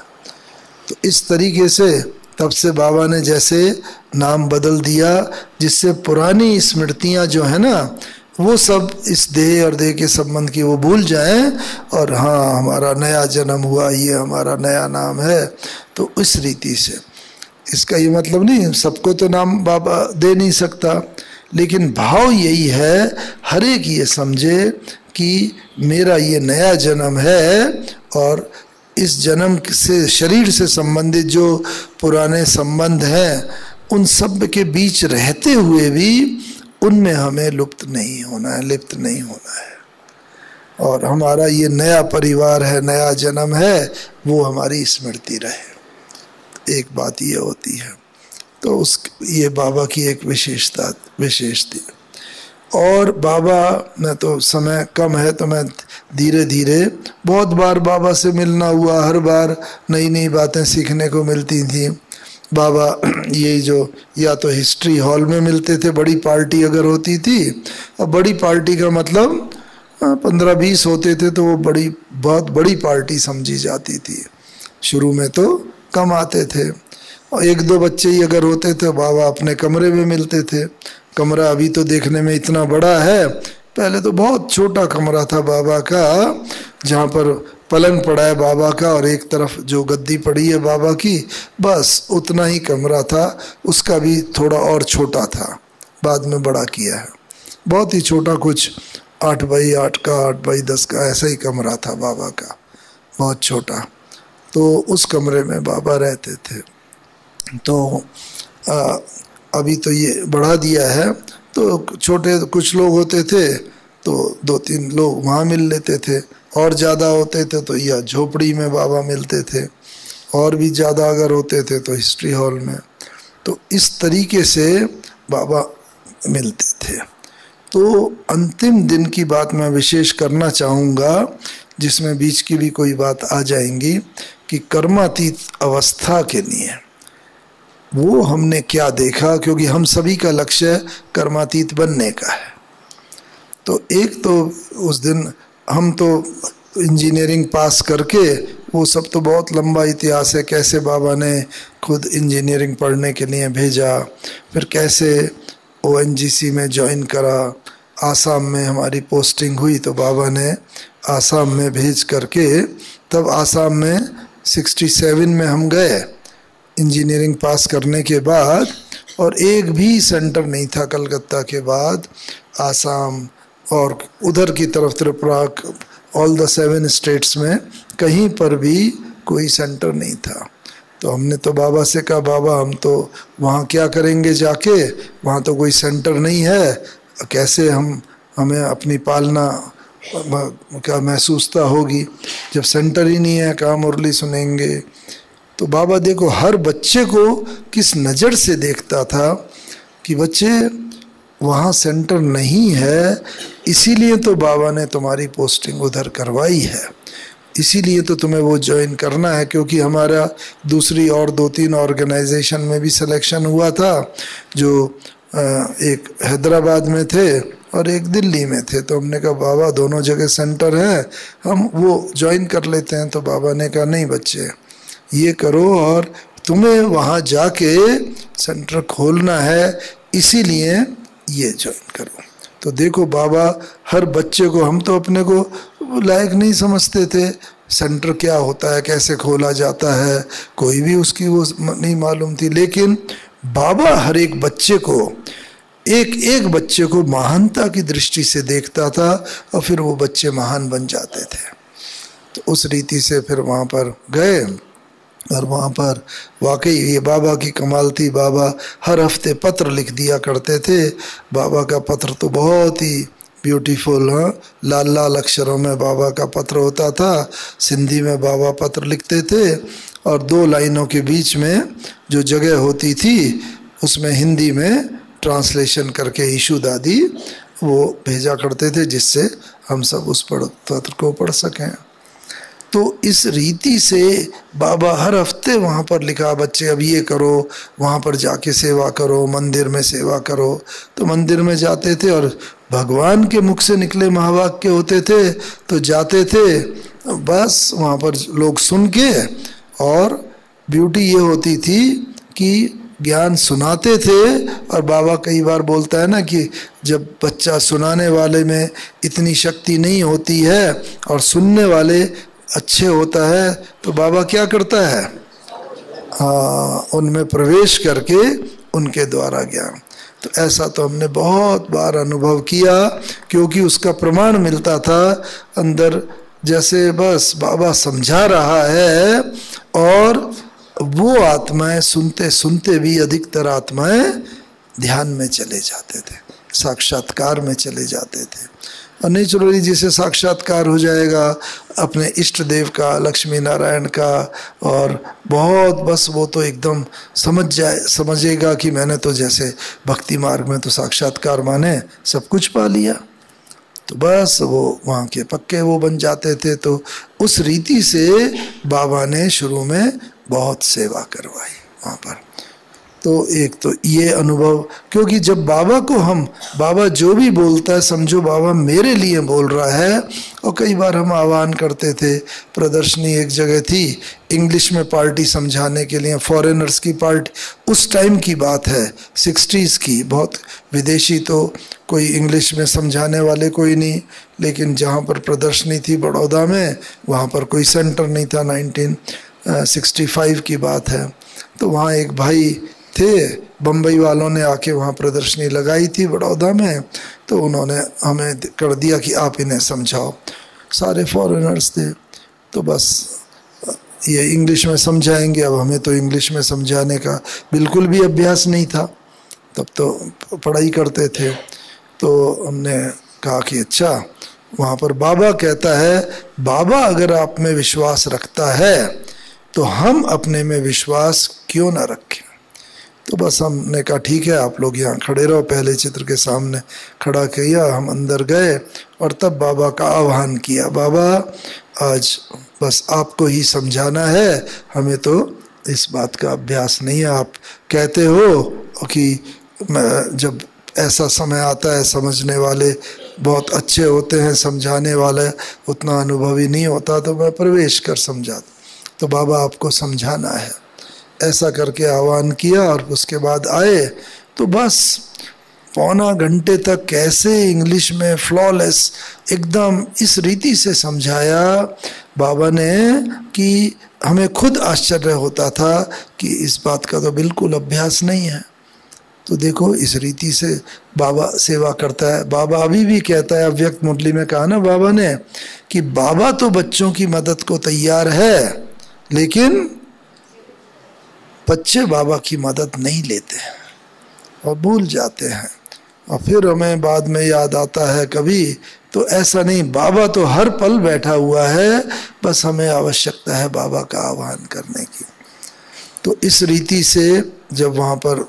तो इस तरीके से तब से बाबा ने जैसे नाम बदल दिया, जिससे पुरानी स्मृतियाँ जो है ना वो सब इस देह और देह के संबंध की वो भूल जाएं, और हाँ हमारा नया जन्म हुआ, ये हमारा नया नाम है। तो इस रीति से, इसका ये मतलब नहीं सबको तो नाम बाबा दे नहीं सकता, लेकिन भाव यही है हर एक ये समझे कि मेरा ये नया जन्म है, और इस जन्म से शरीर से संबंधित जो पुराने संबंध हैं उन सब के बीच रहते हुए भी उनमें हमें लिप्त नहीं होना है। और हमारा ये नया परिवार है, नया जन्म है, वो हमारी स्मृति रहे। एक बात ये होती है। तो उस ये बाबा की एक विशेषता। और बाबा में तो समय कम है तो मैं धीरे धीरे बहुत बार बाबा से मिलना हुआ, हर बार नई नई बातें सीखने को मिलती थी। बाबा ये जो या तो हिस्ट्री हॉल में मिलते थे, बड़ी पार्टी अगर होती थी, अब बड़ी पार्टी का मतलब 15-20 होते थे तो वो बड़ी बहुत बड़ी पार्टी समझी जाती थी। शुरू में तो कम आते थे और 1-2 बच्चे ही अगर होते थे बाबा अपने कमरे में मिलते थे। कमरा अभी तो देखने में इतना बड़ा है, पहले तो बहुत छोटा कमरा था बाबा का, जहाँ पर पलंग पड़ा है बाबा का और एक तरफ जो गद्दी पड़ी है बाबा की, बस उतना ही कमरा था। उसका भी थोड़ा और छोटा था, बाद में बड़ा किया है। बहुत ही छोटा, कुछ 8x8 का 8x10 का ऐसा ही कमरा था बाबा का, बहुत छोटा। तो उस कमरे में बाबा रहते थे। तो अभी तो ये बढ़ा दिया है, तो छोटे कुछ लोग होते थे तो 2-3 लोग वहाँ मिल लेते थे, और ज़्यादा होते थे तो या झोपड़ी में बाबा मिलते थे, और भी ज़्यादा अगर होते थे तो हिस्ट्री हॉल में। तो इस तरीके से बाबा मिलते थे। तो अंतिम दिन की बात मैं विशेष करना चाहूँगा, जिसमें बीच की भी कोई बात आ जाएंगी, कि कर्मातीत अवस्था के लिए वो हमने क्या देखा, क्योंकि हम सभी का लक्ष्य कर्मातीत बनने का है। तो एक तो उस दिन हम तो इंजीनियरिंग पास करके, वो सब तो बहुत लंबा इतिहास है, कैसे बाबा ने खुद इंजीनियरिंग पढ़ने के लिए भेजा, फिर कैसे ONGC में ज्वाइन करा, आसाम में हमारी पोस्टिंग हुई तो बाबा ने आसाम में भेज करके, तब आसाम में 67 में हम गए इंजीनियरिंग पास करने के बाद, और एक भी सेंटर नहीं था कलकत्ता के बाद आसाम और उधर की तरफ त्रिपुरा, ऑल द 7 स्टेट्स में कहीं पर भी कोई सेंटर नहीं था। तो हमने तो बाबा से कहा, बाबा हम तो वहाँ क्या करेंगे जाके, वहाँ तो कोई सेंटर नहीं है, कैसे हमें अपनी पालना क्या महसूसता होगी जब सेंटर ही नहीं है, कहाँ मुरली सुनेंगे। तो बाबा देखो हर बच्चे को किस नज़र से देखता था कि बच्चे वहाँ सेंटर नहीं है, इसीलिए तो बाबा ने तुम्हारी पोस्टिंग उधर करवाई है, इसीलिए तो तुम्हें वो ज्वाइन करना है। क्योंकि हमारा दूसरी और 2-3 ऑर्गेनाइजेशन में भी सिलेक्शन हुआ था, जो एक हैदराबाद में थे और एक दिल्ली में थे। तो हमने कहा बाबा दोनों जगह सेंटर है, हम वो ज्वाइन कर लेते हैं। तो बाबा ने कहा नहीं बच्चे, ये करो और तुम्हें वहाँ जाके सेंटर खोलना है, इसीलिए ये ज्वाइन करो। तो देखो बाबा हर बच्चे को, हम तो अपने को लायक नहीं समझते थे, सेंटर क्या होता है, कैसे खोला जाता है, कोई भी उसकी वो नहीं मालूम थी। लेकिन बाबा हर एक बच्चे को, एक एक बच्चे को महानता की दृष्टि से देखता था और फिर वो बच्चे महान बन जाते थे। तो उस रीति से फिर वहाँ पर गए और वहाँ पर वाकई ये बाबा की कमाल थी। बाबा हर हफ्ते पत्र लिख दिया करते थे। बाबा का पत्र तो बहुत ही ब्यूटीफुल, हाँ, लाल लाल अक्षरों में बाबा का पत्र होता था। सिंधी में बाबा पत्र लिखते थे और 2 लाइनों के बीच में जो जगह होती थी उसमें हिंदी में ट्रांसलेशन करके ईशु दादी वो भेजा करते थे, जिससे हम सब उस पत्र को पढ़ सकें। तो इस रीति से बाबा हर हफ्ते वहाँ पर लिखा, बच्चे अब ये करो, वहाँ पर जाके सेवा करो, मंदिर में सेवा करो। तो मंदिर में जाते थे और भगवान के मुख से निकले महावाक्य होते थे, तो जाते थे, बस वहाँ पर लोग सुन के। और ब्यूटी ये होती थी कि ज्ञान सुनाते थे। और बाबा कई बार बोलता है ना कि जब बच्चा सुनाने वाले में इतनी शक्ति नहीं होती है और सुनने वाले अच्छे होता है, तो बाबा क्या करता है, उनमें प्रवेश करके उनके द्वारा ज्ञान। तो ऐसा तो हमने बहुत बार अनुभव किया, क्योंकि उसका प्रमाण मिलता था अंदर, जैसे बस बाबा समझा रहा है और वो आत्माएं सुनते सुनते भी अधिकतर आत्माएं ध्यान में चले जाते थे, साक्षात्कार में चले जाते थे। और नेचुरली जिसे साक्षात्कार हो जाएगा अपने इष्ट देव का, लक्ष्मी नारायण का, और बहुत बस वो तो एकदम समझेगा कि मैंने तो जैसे भक्ति मार्ग में तो साक्षात्कार माने सब कुछ पा लिया। तो बस वो वहाँ के पक्के वो बन जाते थे। तो उस रीति से बाबा ने शुरू में बहुत सेवा करवाई वहाँ पर। तो एक तो ये अनुभव, क्योंकि जब बाबा को हम, बाबा जो भी बोलता है समझो बाबा मेरे लिए बोल रहा है। और कई बार हम आह्वान करते थे, प्रदर्शनी एक जगह थी इंग्लिश में पार्टी समझाने के लिए, फॉरेनर्स की पार्टी, उस टाइम की बात है 60s की, बहुत विदेशी तो कोई इंग्लिश में समझाने वाले कोई नहीं, लेकिन जहाँ पर प्रदर्शनी थी बड़ौदा में, वहाँ पर कोई सेंटर नहीं था, 1965 की बात है। तो वहाँ एक भाई थे, बम्बई वालों ने आके वहाँ प्रदर्शनी लगाई थी बड़ौदा में, तो उन्होंने हमें कर दिया कि आप इन्हें समझाओ। सारे फॉरेनर्स थे, तो बस ये इंग्लिश में समझाएंगे। अब हमें तो इंग्लिश में समझाने का बिल्कुल भी अभ्यास नहीं था, तब तो पढ़ाई करते थे। तो हमने कहा कि अच्छा, वहाँ पर बाबा कहता है, बाबा अगर आप में विश्वास रखता है तो हम अपने में विश्वास क्यों ना रखें। तो बस हमने कहा ठीक है, आप लोग यहाँ खड़े रहो। पहले चित्र के सामने खड़ा किया, हम अंदर गए और तब बाबा का आह्वान किया, बाबा आज बस आपको ही समझाना है, हमें तो इस बात का अभ्यास नहीं है। आप कहते हो कि जब ऐसा समय आता है, समझने वाले बहुत अच्छे होते हैं, समझाने वाले उतना अनुभवी नहीं होता, तो मैं प्रवेश कर समझाता। तो बाबा आपको समझाना है, ऐसा करके आह्वान किया। और उसके बाद आए तो बस पौना घंटे तक कैसे इंग्लिश में फ्लॉलेस एकदम इस रीति से समझाया बाबा ने कि हमें खुद आश्चर्य होता था कि इस बात का तो बिल्कुल अभ्यास नहीं है। तो देखो इस रीति से बाबा सेवा करता है। बाबा अभी भी कहता है, अव्यक्त मुरली में कहा ना बाबा ने कि बाबा तो बच्चों की मदद को तैयार है, लेकिन बच्चे बाबा की मदद नहीं लेते हैं और भूल जाते हैं। और फिर हमें बाद में याद आता है कभी, तो ऐसा नहीं, बाबा तो हर पल बैठा हुआ है, बस हमें आवश्यकता है बाबा का आह्वान करने की। तो इस रीति से जब वहाँ पर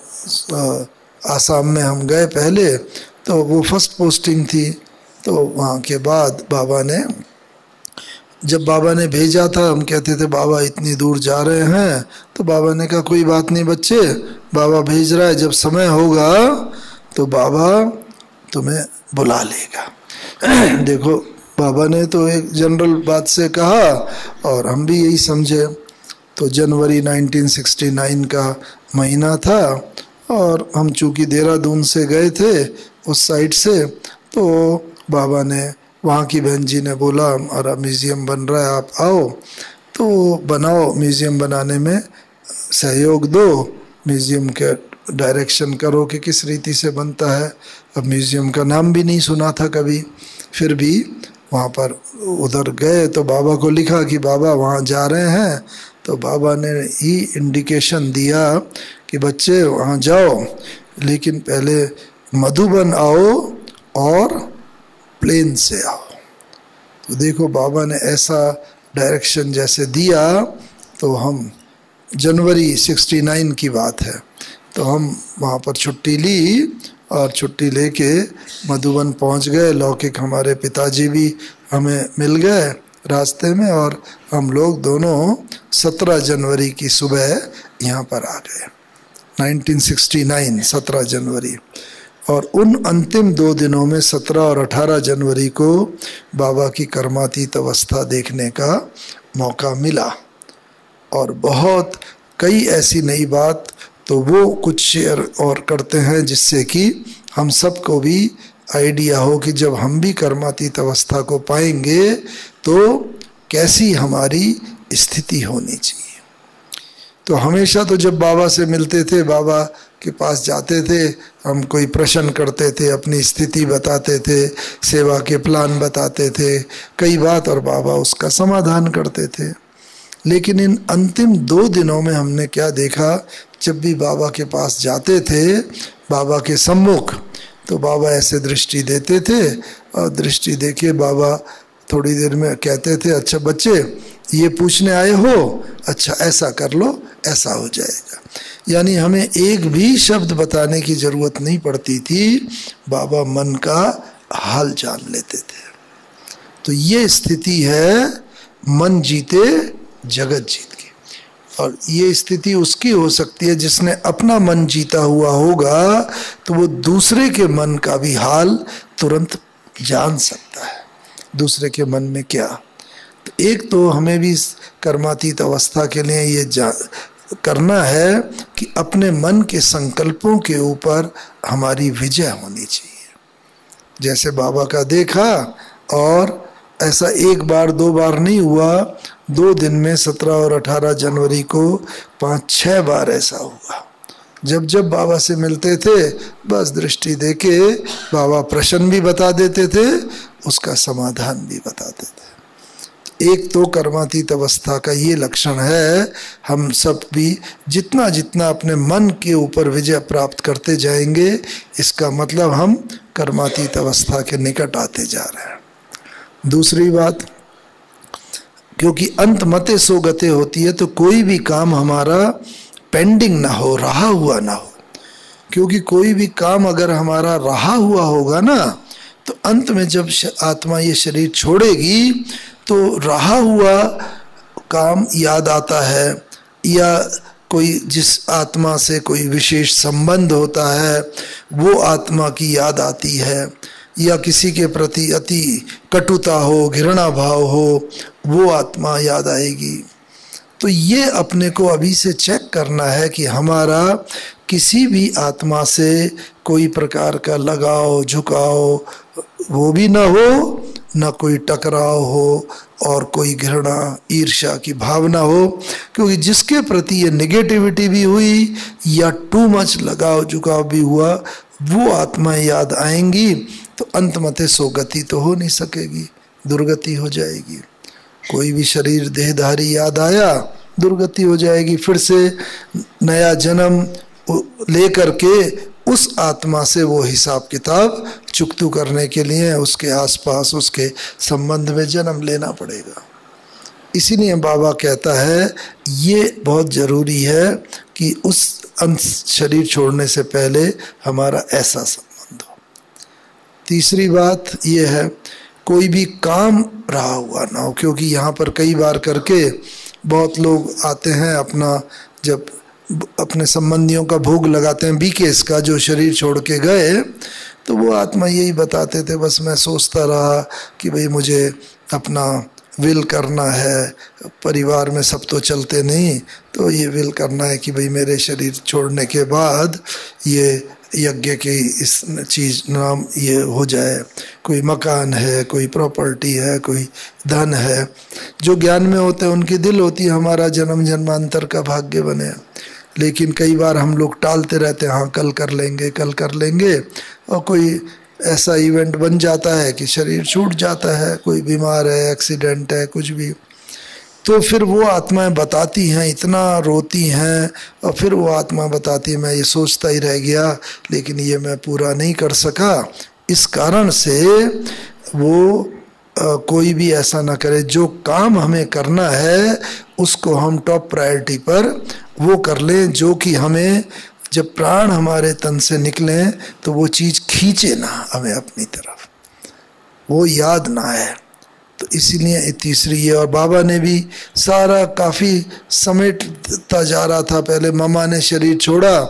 आसाम में हम गए पहले, तो वो फर्स्ट पोस्टिंग थी। तो वहाँ के बाद बाबा ने, जब बाबा ने भेजा था, हम कहते थे बाबा इतनी दूर जा रहे हैं, तो बाबा ने कहा कोई बात नहीं बच्चे, बाबा भेज रहा है, जब समय होगा तो बाबा तुम्हें बुला लेगा। देखो बाबा ने तो एक जनरल बात से कहा और हम भी यही समझे। तो जनवरी 1969 का महीना था और हम चूँकि देहरादून से गए थे उस साइड से, तो बाबा ने, वहाँ की बहन जी ने बोला हमारा म्यूज़ियम बन रहा है, आप आओ तो बनाओ, म्यूज़ियम बनाने में सहयोग दो, म्यूज़ियम के डायरेक्शन करो कि किस रीति से बनता है। अब म्यूज़ियम का नाम भी नहीं सुना था कभी, फिर भी वहाँ पर उधर गए तो बाबा को लिखा कि बाबा वहाँ जा रहे हैं। तो बाबा ने ही इंडिकेशन दिया कि बच्चे वहाँ जाओ, लेकिन पहले मधुबन आओ और प्लेन से आओ। तो देखो बाबा ने ऐसा डायरेक्शन जैसे दिया, तो हम जनवरी 69 की बात है, तो हम वहाँ पर छुट्टी ली और छुट्टी लेके मधुबन पहुँच गए। लौकिक हमारे पिताजी भी हमें मिल गए रास्ते में और हम लोग दोनों 17 जनवरी की सुबह यहाँ पर आ गए, 1969 17 जनवरी। और उन अंतिम 2 दिनों में 17 और 18 जनवरी को बाबा की कर्मातीत अवस्था देखने का मौका मिला। और बहुत कई ऐसी नई बात तो वो कुछ शेयर और करते हैं जिससे कि हम सबको भी आइडिया हो कि जब हम भी कर्मातीत अवस्था को पाएंगे तो कैसी हमारी स्थिति होनी चाहिए। तो हमेशा तो जब बाबा से मिलते थे, बाबा के पास जाते थे, हम कोई प्रश्न करते थे, अपनी स्थिति बताते थे, सेवा के प्लान बताते थे कई बात, और बाबा उसका समाधान करते थे। लेकिन इन अंतिम 2 दिनों में हमने क्या देखा, जब भी बाबा के पास जाते थे, बाबा के सम्मुख, तो बाबा ऐसे दृष्टि देते थे और दृष्टि देके बाबा थोड़ी देर में कहते थे, अच्छा बच्चे ये पूछने आए हो, अच्छा ऐसा कर लो, ऐसा हो जाएगा। यानी हमें एक भी शब्द बताने की ज़रूरत नहीं पड़ती थी, बाबा मन का हाल जान लेते थे। तो ये स्थिति है मन जीते जगत जीत की। और ये स्थिति उसकी हो सकती है जिसने अपना मन जीता हुआ होगा, तो वो दूसरे के मन का भी हाल तुरंत जान सकता है, दूसरे के मन में क्या। तो एक तो हमें भी कर्मातीत अवस्था के लिए ये करना है कि अपने मन के संकल्पों के ऊपर हमारी विजय होनी चाहिए। जैसे बाबा का देखा, और ऐसा एक बार दो बार नहीं हुआ, 2 दिन में 17 और 18 जनवरी को 5-6 बार ऐसा हुआ। जब जब बाबा से मिलते थे बस दृष्टि देके बाबा प्रश्न भी बता देते थे, उसका समाधान भी बताते थे। एक तो कर्मातीत अवस्था का ये लक्षण है। हम सब भी जितना जितना अपने मन के ऊपर विजय प्राप्त करते जाएंगे, इसका मतलब हम कर्मातीत अवस्था के निकट आते जा रहे हैं। दूसरी बात, क्योंकि अंत मते सो गते होती है, तो कोई भी काम हमारा पेंडिंग ना हो, रहा हुआ ना हो। क्योंकि कोई भी काम अगर हमारा रहा हुआ होगा ना, तो अंत में जब आत्मा ये शरीर छोड़ेगी तो रहा हुआ काम याद आता है, या कोई जिस आत्मा से कोई विशेष संबंध होता है वो आत्मा की याद आती है, या किसी के प्रति अति कटुता हो, घृणा भाव हो, वो आत्मा याद आएगी। तो ये अपने को अभी से चेक करना है कि हमारा किसी भी आत्मा से कोई प्रकार का लगाव झुकाव वो भी ना हो, ना कोई टकराव हो, और कोई घृणा ईर्ष्या की भावना हो। क्योंकि जिसके प्रति ये नेगेटिविटी भी हुई या टू मच लगाव झुकाव भी हुआ, वो आत्माएं याद आएंगी, तो अंत मते सोगति तो हो नहीं सकेगी, दुर्गति हो जाएगी। कोई भी शरीर देहधारी याद आया, दुर्गति हो जाएगी। फिर से नया जन्म लेकर के उस आत्मा से वो हिसाब किताब चुकतू करने के लिए उसके आसपास उसके संबंध में जन्म लेना पड़ेगा। इसीलिए बाबा कहता है ये बहुत ज़रूरी है कि उस शरीर छोड़ने से पहले हमारा ऐसा संबंध हो। तीसरी बात ये है, कोई भी काम रहा हुआ ना हो। क्योंकि यहाँ पर कई बार करके बहुत लोग आते हैं, अपना जब अपने संबंधियों का भोग लगाते हैं, बीकेस का जो शरीर छोड़ के गए, तो वो आत्मा यही बताते थे, बस मैं सोचता रहा कि भाई मुझे अपना विल करना है, परिवार में सब तो चलते नहीं, तो ये विल करना है कि भाई मेरे शरीर छोड़ने के बाद ये यज्ञ की इस चीज़ नाम ये हो जाए, कोई मकान है, कोई प्रॉपर्टी है, कोई धन है। जो ज्ञान में होते हैं उनकी दिल होती है हमारा जन्म जन्मांतर का भाग्य बने। लेकिन कई बार हम लोग टालते रहते हैं, हाँ कल कर लेंगे, कल कर लेंगे, और कोई ऐसा इवेंट बन जाता है कि शरीर छूट जाता है, कोई बीमार है, एक्सीडेंट है, कुछ भी। तो फिर वो आत्माएं बताती हैं, इतना रोती हैं, और फिर वो आत्मा बताती है मैं ये सोचता ही रह गया, लेकिन ये मैं पूरा नहीं कर सका। इस कारण से वो कोई भी ऐसा ना करे। जो काम हमें करना है उसको हम टॉप प्रायोरिटी पर वो कर लें, जो कि हमें जब प्राण हमारे तन से निकलें तो वो चीज़ खींचे ना हमें अपनी तरफ, वो याद ना आए। तो इसीलिए तीसरी है। और बाबा ने भी सारा काफ़ी समेटता जा रहा था। पहले मम्मा ने शरीर छोड़ा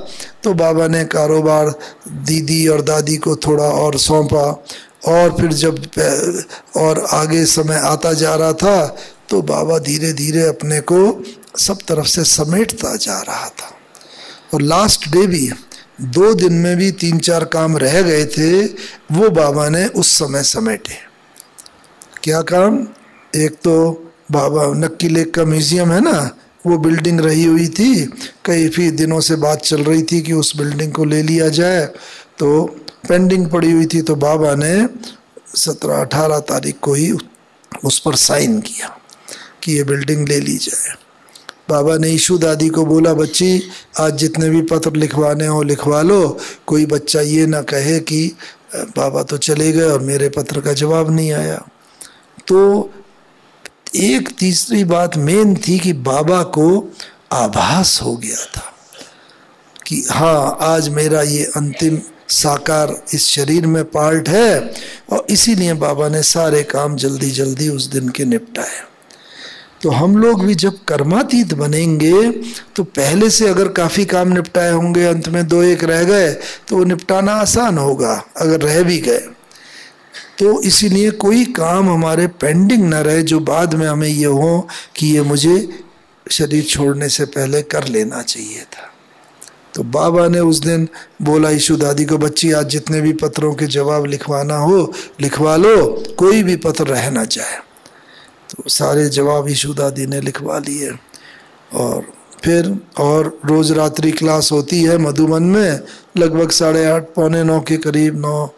तो बाबा ने कारोबार दीदी और दादी को थोड़ा और सौंपा, और फिर जब और आगे समय आता जा रहा था तो बाबा धीरे धीरे अपने को सब तरफ से समेटता जा रहा था। और लास्ट डे भी 2 दिन में भी 3-4 काम रह गए थे, वो बाबा ने उस समय समेटे। क्या काम? एक तो बाबा नक्की लेक का म्यूजियम है ना, वो बिल्डिंग रही हुई थी, कई दिनों से बात चल रही थी कि उस बिल्डिंग को ले लिया जाए, तो पेंडिंग पड़ी हुई थी। तो बाबा ने 17-18 तारीख को ही उस पर साइन किया कि ये बिल्डिंग ले ली जाए। बाबा ने ईशू दादी को बोला, बच्ची आज जितने भी पत्र लिखवाने हो लिखवा लो, कोई बच्चा ये ना कहे कि बाबा तो चले गए और मेरे पत्र का जवाब नहीं आया। तो एक तीसरी बात मेन थी कि बाबा को आभास हो गया था कि हाँ आज मेरा ये अंतिम साकार इस शरीर में पार्ट है, और इसीलिए बाबा ने सारे काम जल्दी जल्दी उस दिन के निपटाए। तो हम लोग भी जब कर्मातीत बनेंगे तो पहले से अगर काफ़ी काम निपटाए होंगे, अंत में 2-1 रह गए तो वो निपटाना आसान होगा अगर रह भी गए। तो इसीलिए कोई काम हमारे पेंडिंग ना रहे जो बाद में हमें ये हो कि ये मुझे शरीर छोड़ने से पहले कर लेना चाहिए था। तो बाबा ने उस दिन बोला ईशु दादी को, बच्ची आज जितने भी पत्रों के जवाब लिखवाना हो लिखवा लो, कोई भी पत्र रह ना जाए। तो सारे जवाब ईशु दादी ने लिखवा लिए। और फिर और रोज रात्रि क्लास होती है मधुबन में, लगभग 8:30 पौने 9 के करीब 9।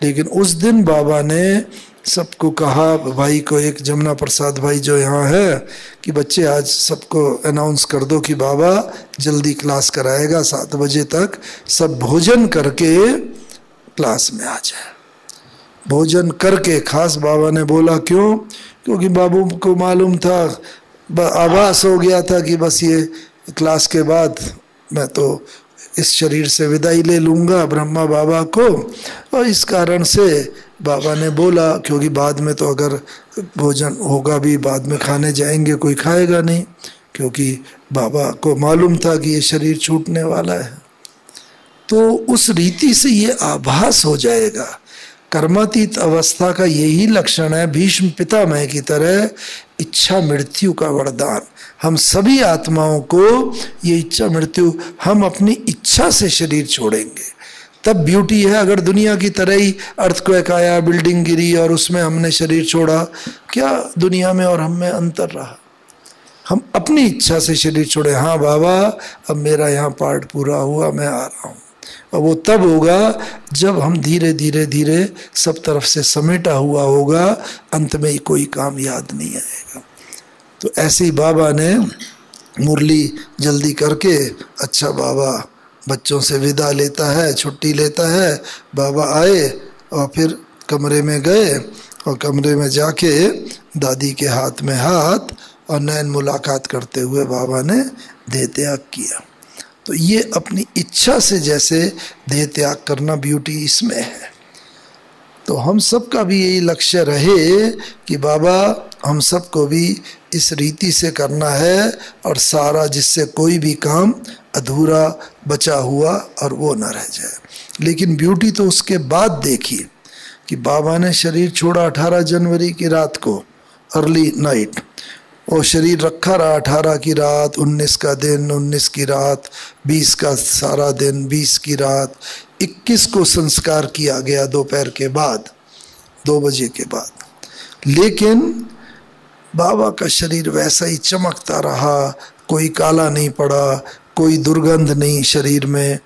लेकिन उस दिन बाबा ने सबको कहा, भाई को, एक जमुना प्रसाद भाई जो यहाँ है, कि बच्चे आज सबको अनाउंस कर दो कि बाबा जल्दी क्लास कराएगा, 7 बजे तक सब भोजन करके क्लास में आ जाए। भोजन करके, खास बाबा ने बोला क्यों? क्योंकि बाबू को मालूम था, आभास हो गया था कि बस ये क्लास के बाद मैं तो इस शरीर से विदाई ले लूँगा ब्रह्मा बाबा को। और इस कारण से बाबा ने बोला, क्योंकि बाद में तो अगर भोजन होगा भी, बाद में खाने जाएंगे, कोई खाएगा नहीं, क्योंकि बाबा को मालूम था कि ये शरीर छूटने वाला है। तो उस रीति से ये आभास हो जाएगा। कर्मातीत अवस्था का यही लक्षण है, भीष्म पितामह की तरह इच्छा मृत्यु का वरदान। हम सभी आत्माओं को ये इच्छा मृत्यु, हम अपनी इच्छा से शरीर छोड़ेंगे तब ब्यूटी है। अगर दुनिया की तरह ही अर्थक्वेक आया, बिल्डिंग गिरी और उसमें हमने शरीर छोड़ा, क्या दुनिया में और हम में अंतर रहा? हम अपनी इच्छा से शरीर छोड़े, हाँ बाबा अब मेरा यहाँ पार्ट पूरा हुआ, मैं आ रहा हूँ। और वो तब होगा जब हम धीरे धीरे धीरे सब तरफ से समेटा हुआ होगा, अंत में कोई काम याद नहीं आएगा। तो ऐसे ही बाबा ने मुरली जल्दी करके, अच्छा बाबा बच्चों से विदा लेता है, छुट्टी लेता है। बाबा आए और फिर कमरे में गए और कमरे में जाके दादी के हाथ में हाथ और नैन मुलाकात करते हुए बाबा ने देह त्याग किया। तो ये अपनी इच्छा से जैसे देह त्याग करना, ब्यूटी इसमें है। तो हम सब का भी यही लक्ष्य रहे कि बाबा हम सबको भी इस रीति से करना है, और सारा जिससे कोई भी काम अधूरा बचा हुआ और वो ना रह जाए। लेकिन ब्यूटी तो उसके बाद देखी कि बाबा ने शरीर छोड़ा 18 जनवरी की रात को, अर्ली नाइट। वो शरीर रखा रहा 18 की रात, 19 का दिन, 19 की रात, 20 का सारा दिन, 20 की रात, 21 को संस्कार किया गया दोपहर के बाद, 2 बजे के बाद। लेकिन बाबा का शरीर वैसा ही चमकता रहा, कोई काला नहीं पड़ा, कोई दुर्गंध नहीं शरीर में,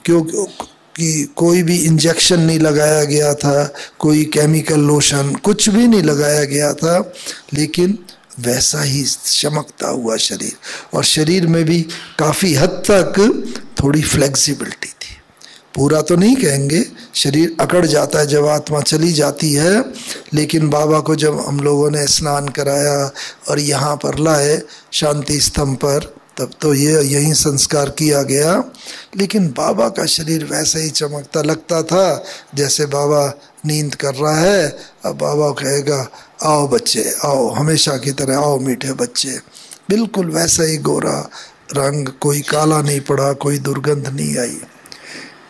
क्योंकि कोई भी इंजेक्शन नहीं लगाया गया था, कोई केमिकल लोशन कुछ भी नहीं लगाया गया था, लेकिन वैसा ही चमकता हुआ शरीर। और शरीर में भी काफ़ी हद तक थोड़ी फ्लेक्सिबिलिटी थी। पूरा तो नहीं कहेंगे, शरीर अकड़ जाता है जब आत्मा चली जाती है, लेकिन बाबा को जब हम लोगों ने स्नान कराया और यहाँ पर लाए शांति स्तंभ पर, तब तो ये यहीं संस्कार किया गया। लेकिन बाबा का शरीर वैसे ही चमकता, लगता था जैसे बाबा नींद कर रहा है। अब बाबा कहेगा आओ बच्चे आओ, हमेशा की तरह आओ मीठे बच्चे। बिल्कुल वैसा ही गोरा रंग, कोई काला नहीं पड़ा, कोई दुर्गंध नहीं आई।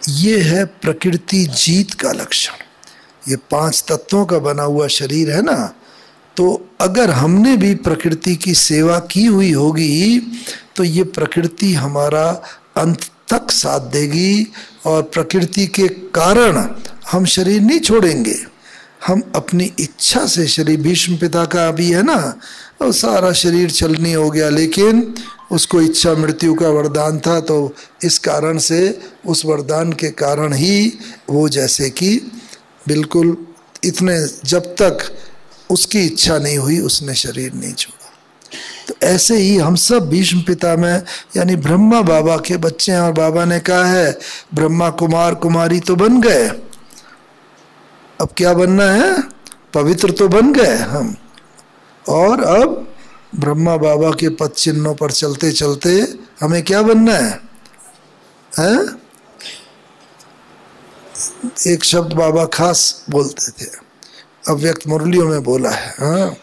ये है प्रकृति जीत का लक्षण। ये 5 तत्वों का बना हुआ शरीर है ना, तो अगर हमने भी प्रकृति की सेवा की हुई होगी तो ये प्रकृति हमारा अंत तक साथ देगी, और प्रकृति के कारण हम शरीर नहीं छोड़ेंगे, हम अपनी इच्छा से शरीर। भीष्म पिता का भी है ना, और सारा शरीर छलनी हो गया, लेकिन उसको इच्छा मृत्यु का वरदान था, तो इस कारण से, उस वरदान के कारण ही वो जैसे कि बिल्कुल इतने, जब तक उसकी इच्छा नहीं हुई उसने शरीर नहीं छोड़ा। तो ऐसे ही हम सब भीष्म पितामह यानी ब्रह्मा बाबा के बच्चे हैं, और बाबा ने कहा है ब्रह्मा कुमार कुमारी तो बन गए, अब क्या बनना है? पवित्र तो बन गए हम, और अब ब्रह्मा बाबा के पद चिन्हों पर चलते चलते हमें क्या बनना है? एक शब्द बाबा खास बोलते थे, अव्यक्त मुरलियों में बोला है, हाँ,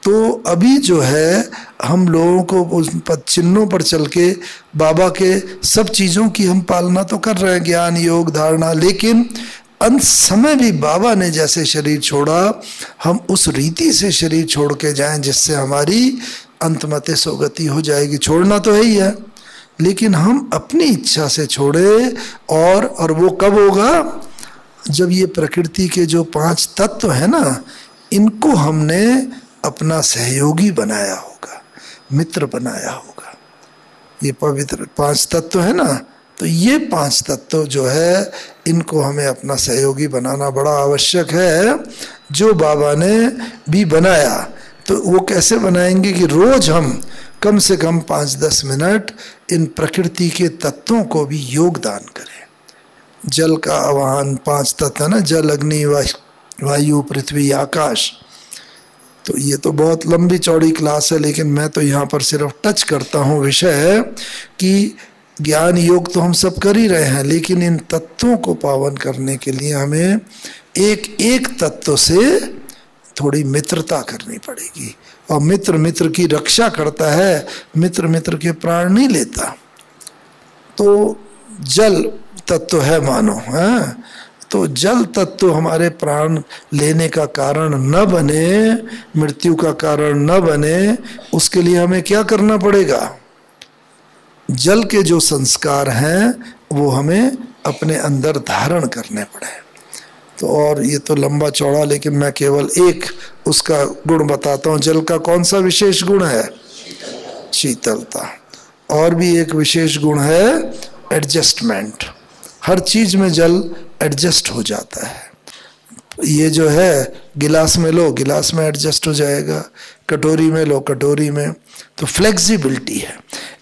तो अभी जो है हम लोगों को उस पद चिन्हों पर चल के बाबा के सब चीज़ों की हम पालना तो कर रहे हैं, ज्ञान योग धारणा, लेकिन अंत समय भी बाबा ने जैसे शरीर छोड़ा हम उस रीति से शरीर छोड़ के जाएं जिससे हमारी अंतमते सोगति हो जाएगी। छोड़ना तो है ही है, लेकिन हम अपनी इच्छा से छोड़े। और वो कब होगा? जब ये प्रकृति के जो 5 तत्व है ना, इनको हमने अपना सहयोगी बनाया होगा, मित्र बनाया होगा। ये पवित्र 5 तत्व है ना, तो ये 5 तत्व जो है इनको हमें अपना सहयोगी बनाना बड़ा आवश्यक है, जो बाबा ने भी बनाया। तो वो कैसे बनाएंगे कि रोज हम कम से कम 5-10 मिनट इन प्रकृति के तत्वों को भी योगदान करें। जल का आवाहन 5 तत्व है ना, जल अग्नि वायु पृथ्वी आकाश। तो ये तो बहुत लंबी चौड़ी क्लास है, लेकिन मैं तो यहाँ पर सिर्फ टच करता हूँ विषय कि ज्ञान योग तो हम सब कर ही रहे हैं, लेकिन इन तत्वों को पावन करने के लिए हमें एक एक तत्व से थोड़ी मित्रता करनी पड़ेगी। और मित्र मित्र की रक्षा करता है, मित्र मित्र के प्राण नहीं लेता। तो जल तत्व है मानो, है तो जल तत्व हमारे प्राण लेने का कारण न बने, मृत्यु का कारण न बने, उसके लिए हमें क्या करना पड़ेगा? जल के जो संस्कार हैं वो हमें अपने अंदर धारण करने पड़े। तो और ये तो लंबा चौड़ा, लेकिन मैं केवल एक उसका गुण बताता हूँ। जल का कौन सा विशेष गुण है? शीतलता। और भी एक विशेष गुण है एडजस्टमेंट। हर चीज में जल एडजस्ट हो जाता है। ये जो है गिलास में लो, गिलास में एडजस्ट हो जाएगा, कटोरी में लो, कटोरी में। तो फ्लेक्सिबिलिटी है।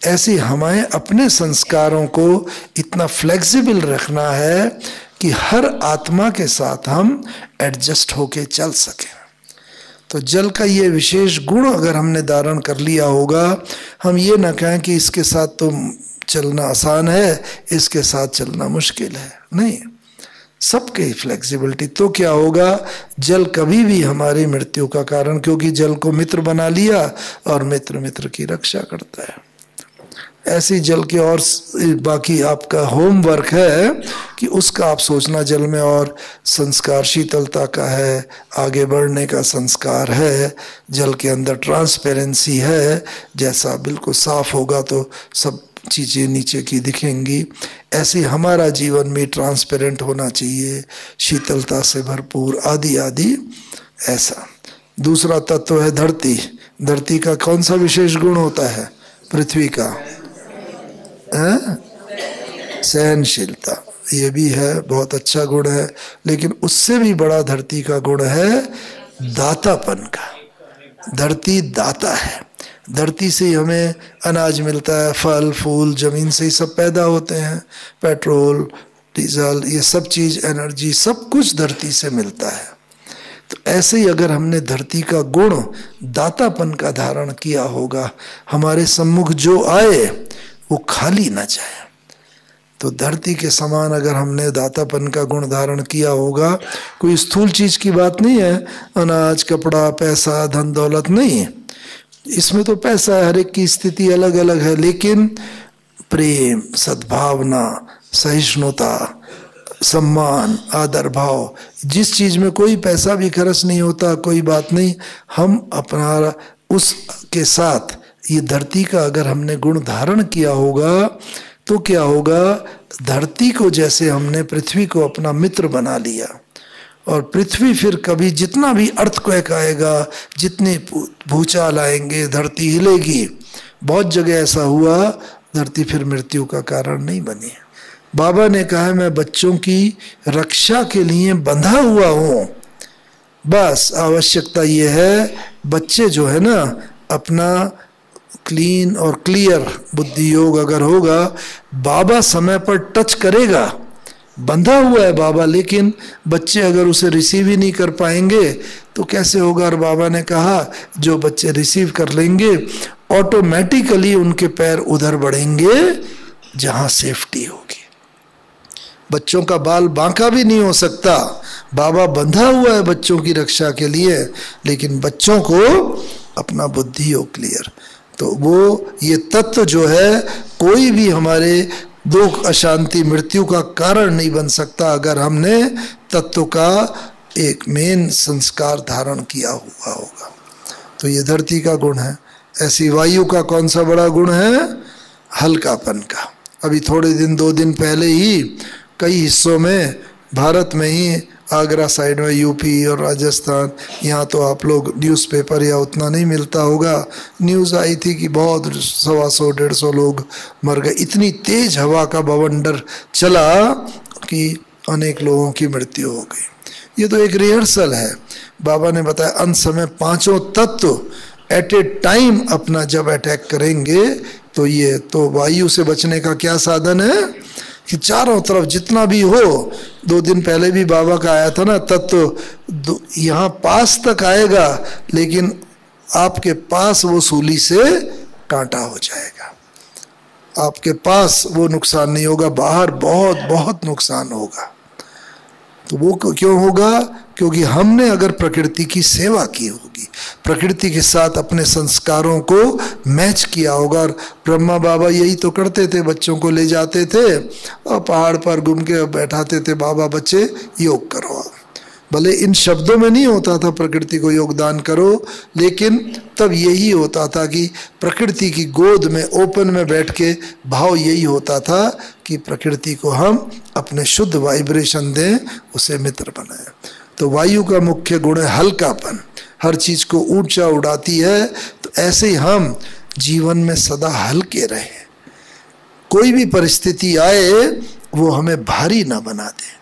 ऐसी हमें अपने संस्कारों को इतना फ्लेक्सिबल रखना है कि हर आत्मा के साथ हम एडजस्ट होके चल सकें। तो जल का ये विशेष गुण अगर हमने धारण कर लिया होगा, हम ये ना कहें कि इसके साथ तो चलना आसान है, इसके साथ चलना मुश्किल है। नहीं, सबके फ्लेक्सिबिलिटी। तो क्या होगा? जल कभी भी हमारी मृत्यु का कारण, क्योंकि जल को मित्र बना लिया और मित्र मित्र की रक्षा करता है। ऐसी जल के और बाकी आपका होमवर्क है कि उसका आप सोचना। जल में और संस्कार शीतलता का है, आगे बढ़ने का संस्कार है, जल के अंदर ट्रांसपेरेंसी है। जैसा बिल्कुल साफ होगा तो सब चीज़ें नीचे की दिखेंगी। ऐसे हमारा जीवन में ट्रांसपेरेंट होना चाहिए, शीतलता से भरपूर, आदि आदि ऐसा। दूसरा तत्व है धरती। धरती का कौन सा विशेष गुण होता है? पृथ्वी का सहनशीलता। ये भी है, बहुत अच्छा गुण है। लेकिन उससे भी बड़ा धरती का गुण है दातापन का। धरती दाता है। धरती से ही हमें अनाज मिलता है, फल फूल, जमीन से ही सब पैदा होते हैं। पेट्रोल डीजल ये सब चीज़, एनर्जी, सब कुछ धरती से मिलता है। तो ऐसे ही अगर हमने धरती का गुण दातापन का धारण किया होगा, हमारे सम्मुख जो आए वो खाली ना जाए। तो धरती के समान अगर हमने दातापन का गुण धारण किया होगा, कोई स्थूल चीज की बात नहीं है, अनाज कपड़ा पैसा धन दौलत नहीं, इसमें तो पैसा है, हर एक की स्थिति अलग अलग है, लेकिन प्रेम, सद्भावना, सहिष्णुता, सम्मान, आदर भाव, जिस चीज में कोई पैसा भी खर्च नहीं होता, कोई बात नहीं, हम अपना उसके साथ ये धरती का अगर हमने गुण धारण किया होगा तो क्या होगा? धरती को जैसे हमने पृथ्वी को अपना मित्र बना लिया, और पृथ्वी फिर कभी जितना भी अर्थक्वेक आएगा, जितने भूचाल आएंगे, धरती हिलेगी। बहुत जगह ऐसा हुआ, धरती फिर मृत्यु का कारण नहीं बनी। बाबा ने कहा है मैं बच्चों की रक्षा के लिए बंधा हुआ हूँ। बस आवश्यकता ये है, बच्चे जो है ना अपना क्लीन और क्लियर बुद्धि योग अगर होगा, बाबा समय पर टच करेगा। बंधा हुआ है बाबा, लेकिन बच्चे अगर उसे रिसीव ही नहीं कर पाएंगे तो कैसे होगा? और बाबा ने कहा जो बच्चे रिसीव कर लेंगे ऑटोमेटिकली उनके पैर उधर बढ़ेंगे जहां सेफ्टी होगी। बच्चों का बाल बांका भी नहीं हो सकता। बाबा बंधा हुआ है बच्चों की रक्षा के लिए, लेकिन बच्चों को अपना बुद्धि हो क्लियर। तो वो ये तत्व जो है कोई भी हमारे दुख अशांति मृत्यु का कारण नहीं बन सकता अगर हमने तत्व का एक मेन संस्कार धारण किया हुआ होगा। तो ये धरती का गुण है। ऐसी वायु का कौन सा बड़ा गुण है? हल्कापन का। अभी थोड़े दिन 2 दिन पहले ही कई हिस्सों में भारत में ही आगरा साइड में यूपी और राजस्थान, यहाँ तो आप लोग न्यूज़पेपर या उतना नहीं मिलता होगा, न्यूज़ आई थी कि बहुत 100-150 लोग मर गए। इतनी तेज हवा का बवंडर चला कि अनेक लोगों की मृत्यु हो गई। ये तो एक रिहर्सल है। बाबा ने बताया अंत समय 5 तत्व एट ए टाइम अपना जब अटैक करेंगे तो ये तो वायु से बचने का क्या साधन है कि चारों तरफ जितना भी हो। 2 दिन पहले भी बाबा का आया था ना तत्व, यहाँ पास तक आएगा लेकिन आपके पास वो सूली से कांटा हो जाएगा, आपके पास वो नुकसान नहीं होगा, बाहर बहुत बहुत नुकसान होगा। तो वो क्यों होगा? क्योंकि हमने अगर प्रकृति की सेवा की होगी, प्रकृति के साथ अपने संस्कारों को मैच किया होगा। और ब्रह्मा बाबा यही तो करते थे, बच्चों को ले जाते थे और पहाड़ पर घूम के बैठाते थे, बाबा बच्चे योग करो। भले इन शब्दों में नहीं होता था प्रकृति को योगदान करो, लेकिन तब यही होता था कि प्रकृति की गोद में ओपन में बैठ के भाव यही होता था कि प्रकृति को हम अपने शुद्ध वाइब्रेशन दें, उसे मित्र बनाएं। तो वायु का मुख्य गुण है हल्कापन, हर चीज को ऊंचा उड़ाती है। तो ऐसे ही हम जीवन में सदा हल्के रहें, कोई भी परिस्थिति आए वो हमें भारी ना बना दे।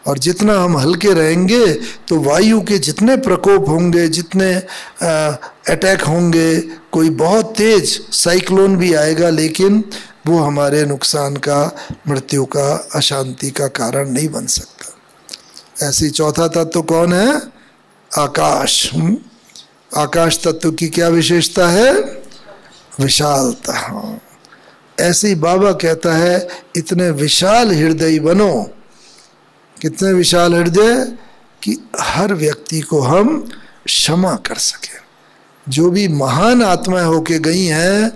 और जितना हम हल्के रहेंगे तो वायु के जितने प्रकोप होंगे, जितने अटैक होंगे, कोई बहुत तेज साइक्लोन भी आएगा लेकिन वो हमारे नुकसान का, मृत्यु का, अशांति का कारण नहीं बन सकता। ऐसी चौथा तत्व कौन है? आकाश। आकाश तत्व की क्या विशेषता है? विशालता। ऐसे ही बाबा कहता है इतने विशाल हृदय बनो। कितने विशाल हृदय कि हर व्यक्ति को हम क्षमा कर सके। जो भी महान आत्माएं होके गई हैं,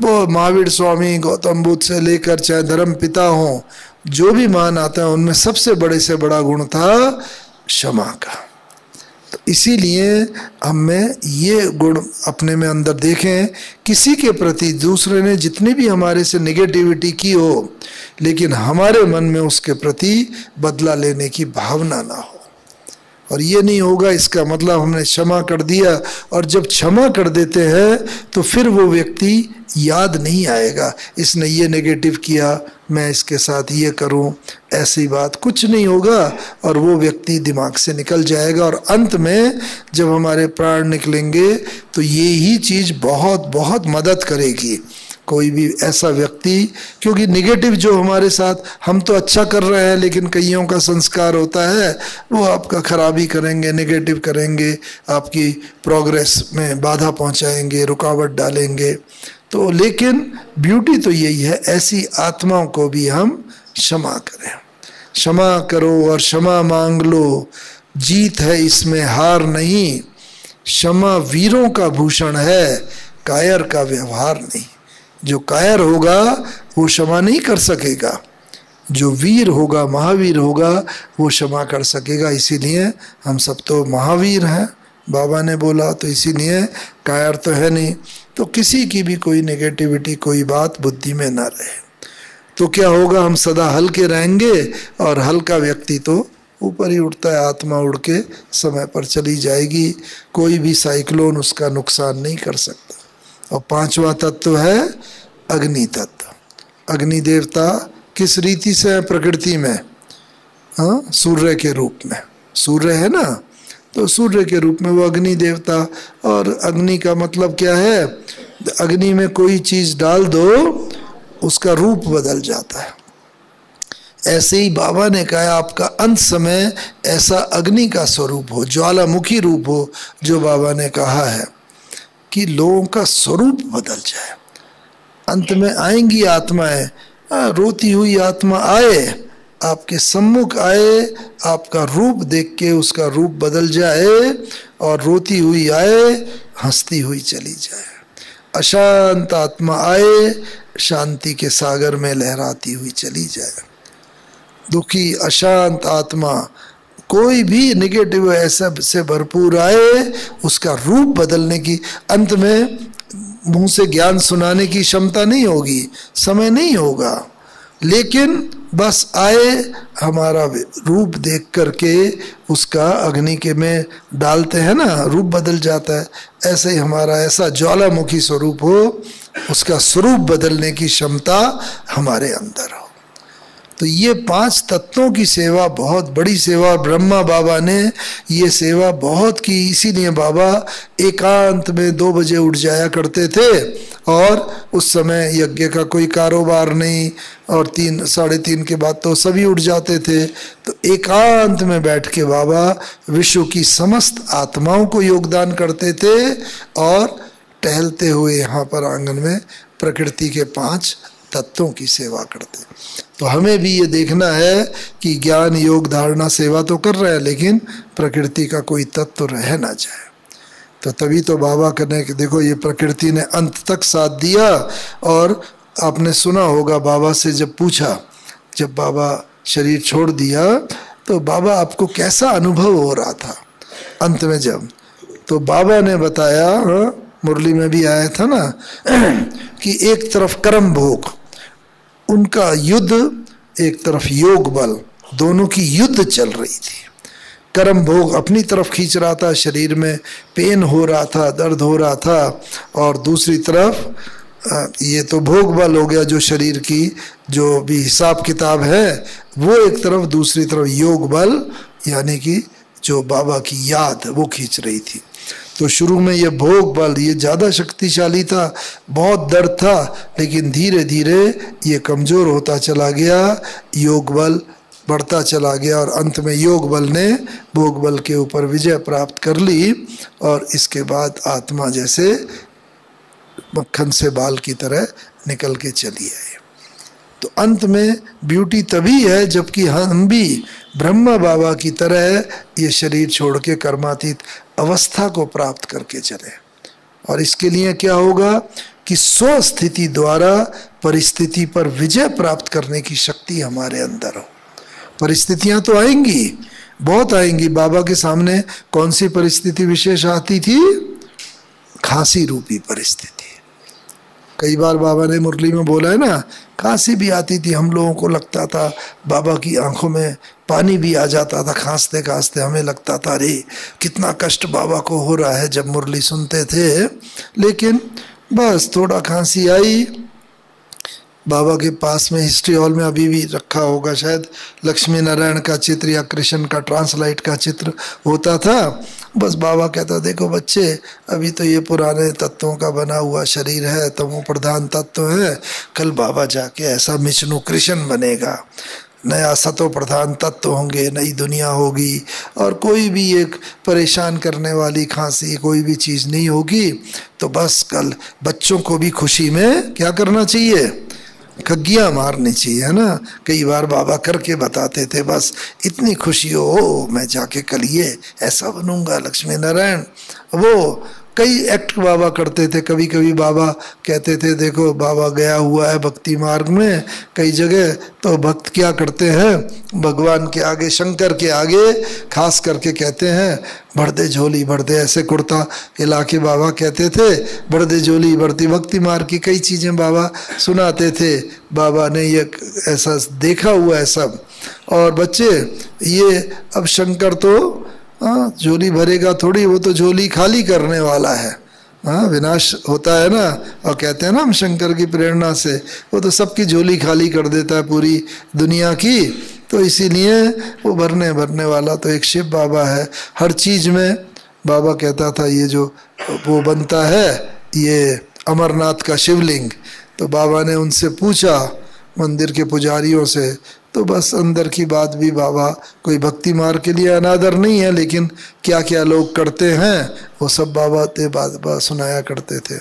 वो महावीर स्वामी, गौतम बुद्ध से लेकर चाहे धर्म पिता हो, जो भी महान आत्मा है उनमें सबसे बड़े से बड़ा गुण था क्षमा का। तो इसीलिए हमें ये गुण अपने में अंदर देखें। किसी के प्रति दूसरे ने जितनी भी हमारे से नेगेटिविटी की हो, लेकिन हमारे मन में उसके प्रति बदला लेने की भावना ना हो। और ये नहीं होगा इसका मतलब हमने क्षमा कर दिया, और जब क्षमा कर देते हैं तो फिर वो व्यक्ति याद नहीं आएगा इसने ये नेगेटिव किया, मैं इसके साथ ये करूं, ऐसी बात कुछ नहीं होगा और वो व्यक्ति दिमाग से निकल जाएगा। और अंत में जब हमारे प्राण निकलेंगे तो ये ही चीज़ बहुत बहुत मदद करेगी। कोई भी ऐसा व्यक्ति, क्योंकि निगेटिव जो हमारे साथ, हम तो अच्छा कर रहे हैं लेकिन कईयों का संस्कार होता है वो आपका खराबी करेंगे, नेगेटिव करेंगे, आपकी प्रोग्रेस में बाधा पहुंचाएंगे, रुकावट डालेंगे। तो लेकिन ब्यूटी तो यही है, ऐसी आत्माओं को भी हम क्षमा करें। क्षमा करो और क्षमा मांग लो, जीत है इसमें हार नहीं। क्षमा वीरों का भूषण है, कायर का व्यवहार नहीं। जो कायर होगा वो क्षमा नहीं कर सकेगा, जो वीर होगा, महावीर होगा, वो क्षमा कर सकेगा। इसीलिए हम सब तो महावीर हैं, बाबा ने बोला, तो इसीलिए कायर तो है नहीं। तो किसी की भी कोई नेगेटिविटी, कोई बात बुद्धि में ना रहे तो क्या होगा? हम सदा हल्के रहेंगे और हल्का व्यक्ति तो ऊपर ही उठता है, आत्मा उड़ के समय पर चली जाएगी, कोई भी साइक्लोन उसका नुकसान नहीं कर सकता। और 5वां तत्व है अग्नि तत्व। अग्नि देवता किस रीति से है प्रकृति में? हाँ, सूर्य के रूप में। सूर्य है ना, तो सूर्य के रूप में वो अग्नि देवता। और अग्नि का मतलब क्या है? अग्नि में कोई चीज डाल दो उसका रूप बदल जाता है। ऐसे ही बाबा ने कहा आपका अंत समय ऐसा अग्नि का स्वरूप हो, ज्वालामुखी रूप हो, जो बाबा ने कहा है कि लोगों का स्वरूप बदल जाए। अंत में आएंगी आत्माएं, रोती हुई आत्मा आए, आपके सम्मुख आए, आपका रूप देख के उसका रूप बदल जाए और रोती हुई आए, हंसती हुई चली जाए। अशांत आत्मा आए, शांति के सागर में लहराती हुई चली जाए। दुखी अशांत आत्मा कोई भी नेगेटिव ऐसा से भरपूर आए, उसका रूप बदलने की, अंत में मुंह से ज्ञान सुनाने की क्षमता नहीं होगी, समय नहीं होगा, लेकिन बस आए, हमारा रूप देख करके उसका अग्नि के में डालते हैं ना, रूप बदल जाता है। ऐसे ही हमारा ऐसा ज्वालामुखी स्वरूप हो, उसका स्वरूप बदलने की क्षमता हमारे अंदर हो। तो ये 5 तत्वों की सेवा बहुत बड़ी सेवा, ब्रह्मा बाबा ने ये सेवा बहुत की। इसीलिए बाबा एकांत में 2 बजे उठ जाया करते थे, और उस समय यज्ञ का कोई कारोबार नहीं, और 3 साढ़े 3 के बाद तो सभी उठ जाते थे। तो एकांत में बैठ के बाबा विश्व की समस्त आत्माओं को योगदान करते थे, और टहलते हुए यहाँ पर आंगन में प्रकृति के 5 तत्वों की सेवा करते। तो हमें भी ये देखना है कि ज्ञान योग धारणा सेवा तो कर रहे हैं, लेकिन प्रकृति का कोई तत्व रह ना जाए। तो तभी तो बाबा कहने कि देखो ये प्रकृति ने अंत तक साथ दिया। और आपने सुना होगा बाबा से जब पूछा, जब बाबा शरीर छोड़ दिया, तो बाबा आपको कैसा अनुभव हो रहा था अंत में जब, तो बाबा ने बताया, मुरली में भी आया था ना, कि एक तरफ कर्म भोग उनका युद्ध, एक तरफ योग बल, दोनों की युद्ध चल रही थी। कर्म भोग अपनी तरफ खींच रहा था, शरीर में पेन हो रहा था, दर्द हो रहा था, और दूसरी तरफ ये तो भोग बल हो गया, जो शरीर की जो भी हिसाब किताब है वो एक तरफ, दूसरी तरफ योग बल यानी कि जो बाबा की याद वो खींच रही थी। तो शुरू में ये भोग बल ये ज़्यादा शक्तिशाली था, बहुत दर्द था, लेकिन धीरे धीरे ये कमज़ोर होता चला गया, योग बल बढ़ता चला गया, और अंत में योग बल ने भोग बल के ऊपर विजय प्राप्त कर ली, और इसके बाद आत्मा जैसे मक्खन से बाल की तरह निकल के चली आई। तो अंत में ब्यूटी तभी है जबकि हम भी ब्रह्मा बाबा की तरह ये शरीर छोड़ के कर्मातीत अवस्था को प्राप्त करके चले। और इसके लिए क्या होगा कि स्वस्थिति द्वारा परिस्थिति पर विजय प्राप्त करने की शक्ति हमारे अंदर हो। परिस्थितियां तो आएंगी, बहुत आएंगी। बाबा के सामने कौन सी परिस्थिति विशेष आती थी? खांसी रूपी परिस्थिति। कई बार बाबा ने मुरली में बोला है ना, खांसी भी आती थी, हम लोगों को लगता था बाबा की आंखों में पानी भी आ जाता था, खांसते खांसते हमें लगता था अरे कितना कष्ट बाबा को हो रहा है जब मुरली सुनते थे। लेकिन बस थोड़ा खांसी आई, बाबा के पास में हिस्ट्री हॉल में अभी भी रखा होगा शायद, लक्ष्मी नारायण का चित्र या कृष्ण का ट्रांसलाइट का चित्र होता था। बस बाबा कहता देखो बच्चे, अभी तो ये पुराने तत्वों का बना हुआ शरीर है, तमो प्रधान तत्व है, कल बाबा जाके ऐसा विष्णु कृष्ण बनेगा, नया सतो प्रधान तत्व होंगे, नई दुनिया होगी, और कोई भी एक परेशान करने वाली खांसी कोई भी चीज़ नहीं होगी। तो बस कल बच्चों को भी खुशी में क्या करना चाहिए? खग्गियाँ मारनी चाहिए, है ना। कई बार बाबा करके बताते थे, बस इतनी खुशी हो मैं जाके कल ये ऐसा बनूंगा लक्ष्मी नारायण। वो कई एक्ट बाबा करते थे। कभी कभी बाबा कहते थे देखो बाबा गया हुआ है भक्ति मार्ग में कई जगह, तो भक्त क्या करते हैं, भगवान के आगे, शंकर के आगे खास करके कहते हैं बढ़दे झोली बढ़दे, ऐसे कुर्ता हिला के बाबा कहते थे बढ़दे झोली बढ़ती। भक्ति मार्ग की कई चीज़ें बाबा सुनाते थे, बाबा ने ये ऐसा देखा हुआ है सब। और बच्चे ये अब शंकर तो झोली भरेगा थोड़ी, वो तो झोली खाली करने वाला है। विनाश होता है ना, और कहते हैं ना हम शंकर की प्रेरणा से, वो तो सबकी झोली खाली कर देता है पूरी दुनिया की। तो इसीलिए वो भरने वाला तो एक शिव बाबा है। हर चीज़ में बाबा कहता था ये जो वो बनता है ये अमरनाथ का शिवलिंग, तो बाबा ने उनसे पूछा मंदिर के पुजारियों से, तो बस अंदर की बात भी बाबा कोई भक्ति मार्ग के लिए अनादर नहीं है, लेकिन क्या क्या लोग करते हैं वो सब बाबा ते बात सुनाया करते थे।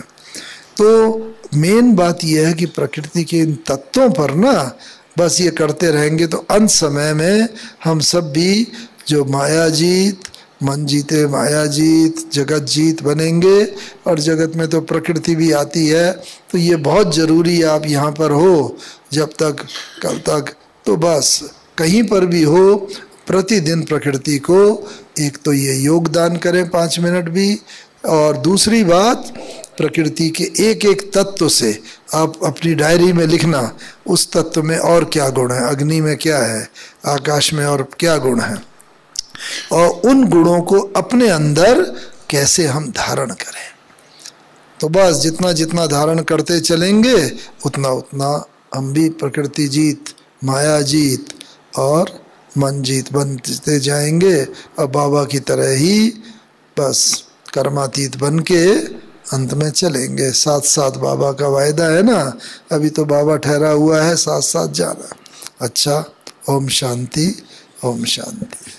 तो मेन बात यह है कि प्रकृति के इन तत्वों पर ना बस ये करते रहेंगे तो अंत समय में हम सब भी जो मायाजीत मन जीते माया जीत, जगत जीत बनेंगे। और जगत में तो प्रकृति भी आती है, तो ये बहुत ज़रूरी है आप यहाँ पर हो जब तक कल तक, तो बस कहीं पर भी हो प्रतिदिन प्रकृति को एक तो ये योगदान करें 5 मिनट भी, और दूसरी बात प्रकृति के एक एक तत्व से आप अपनी डायरी में लिखना उस तत्व में और क्या गुण है, अग्नि में क्या है, आकाश में और क्या गुण है, और उन गुणों को अपने अंदर कैसे हम धारण करें। तो बस जितना जितना धारण करते चलेंगे उतना उतना हम भी प्रकृति जीत, माया जीत और मन जीत बनते जाएंगे, और बाबा की तरह ही बस कर्मातीत बन के अंत में चलेंगे। साथ साथ बाबा का वायदा है ना, अभी तो बाबा ठहरा हुआ है, साथ साथ जाना। अच्छा, ओम शांति, ओम शांति।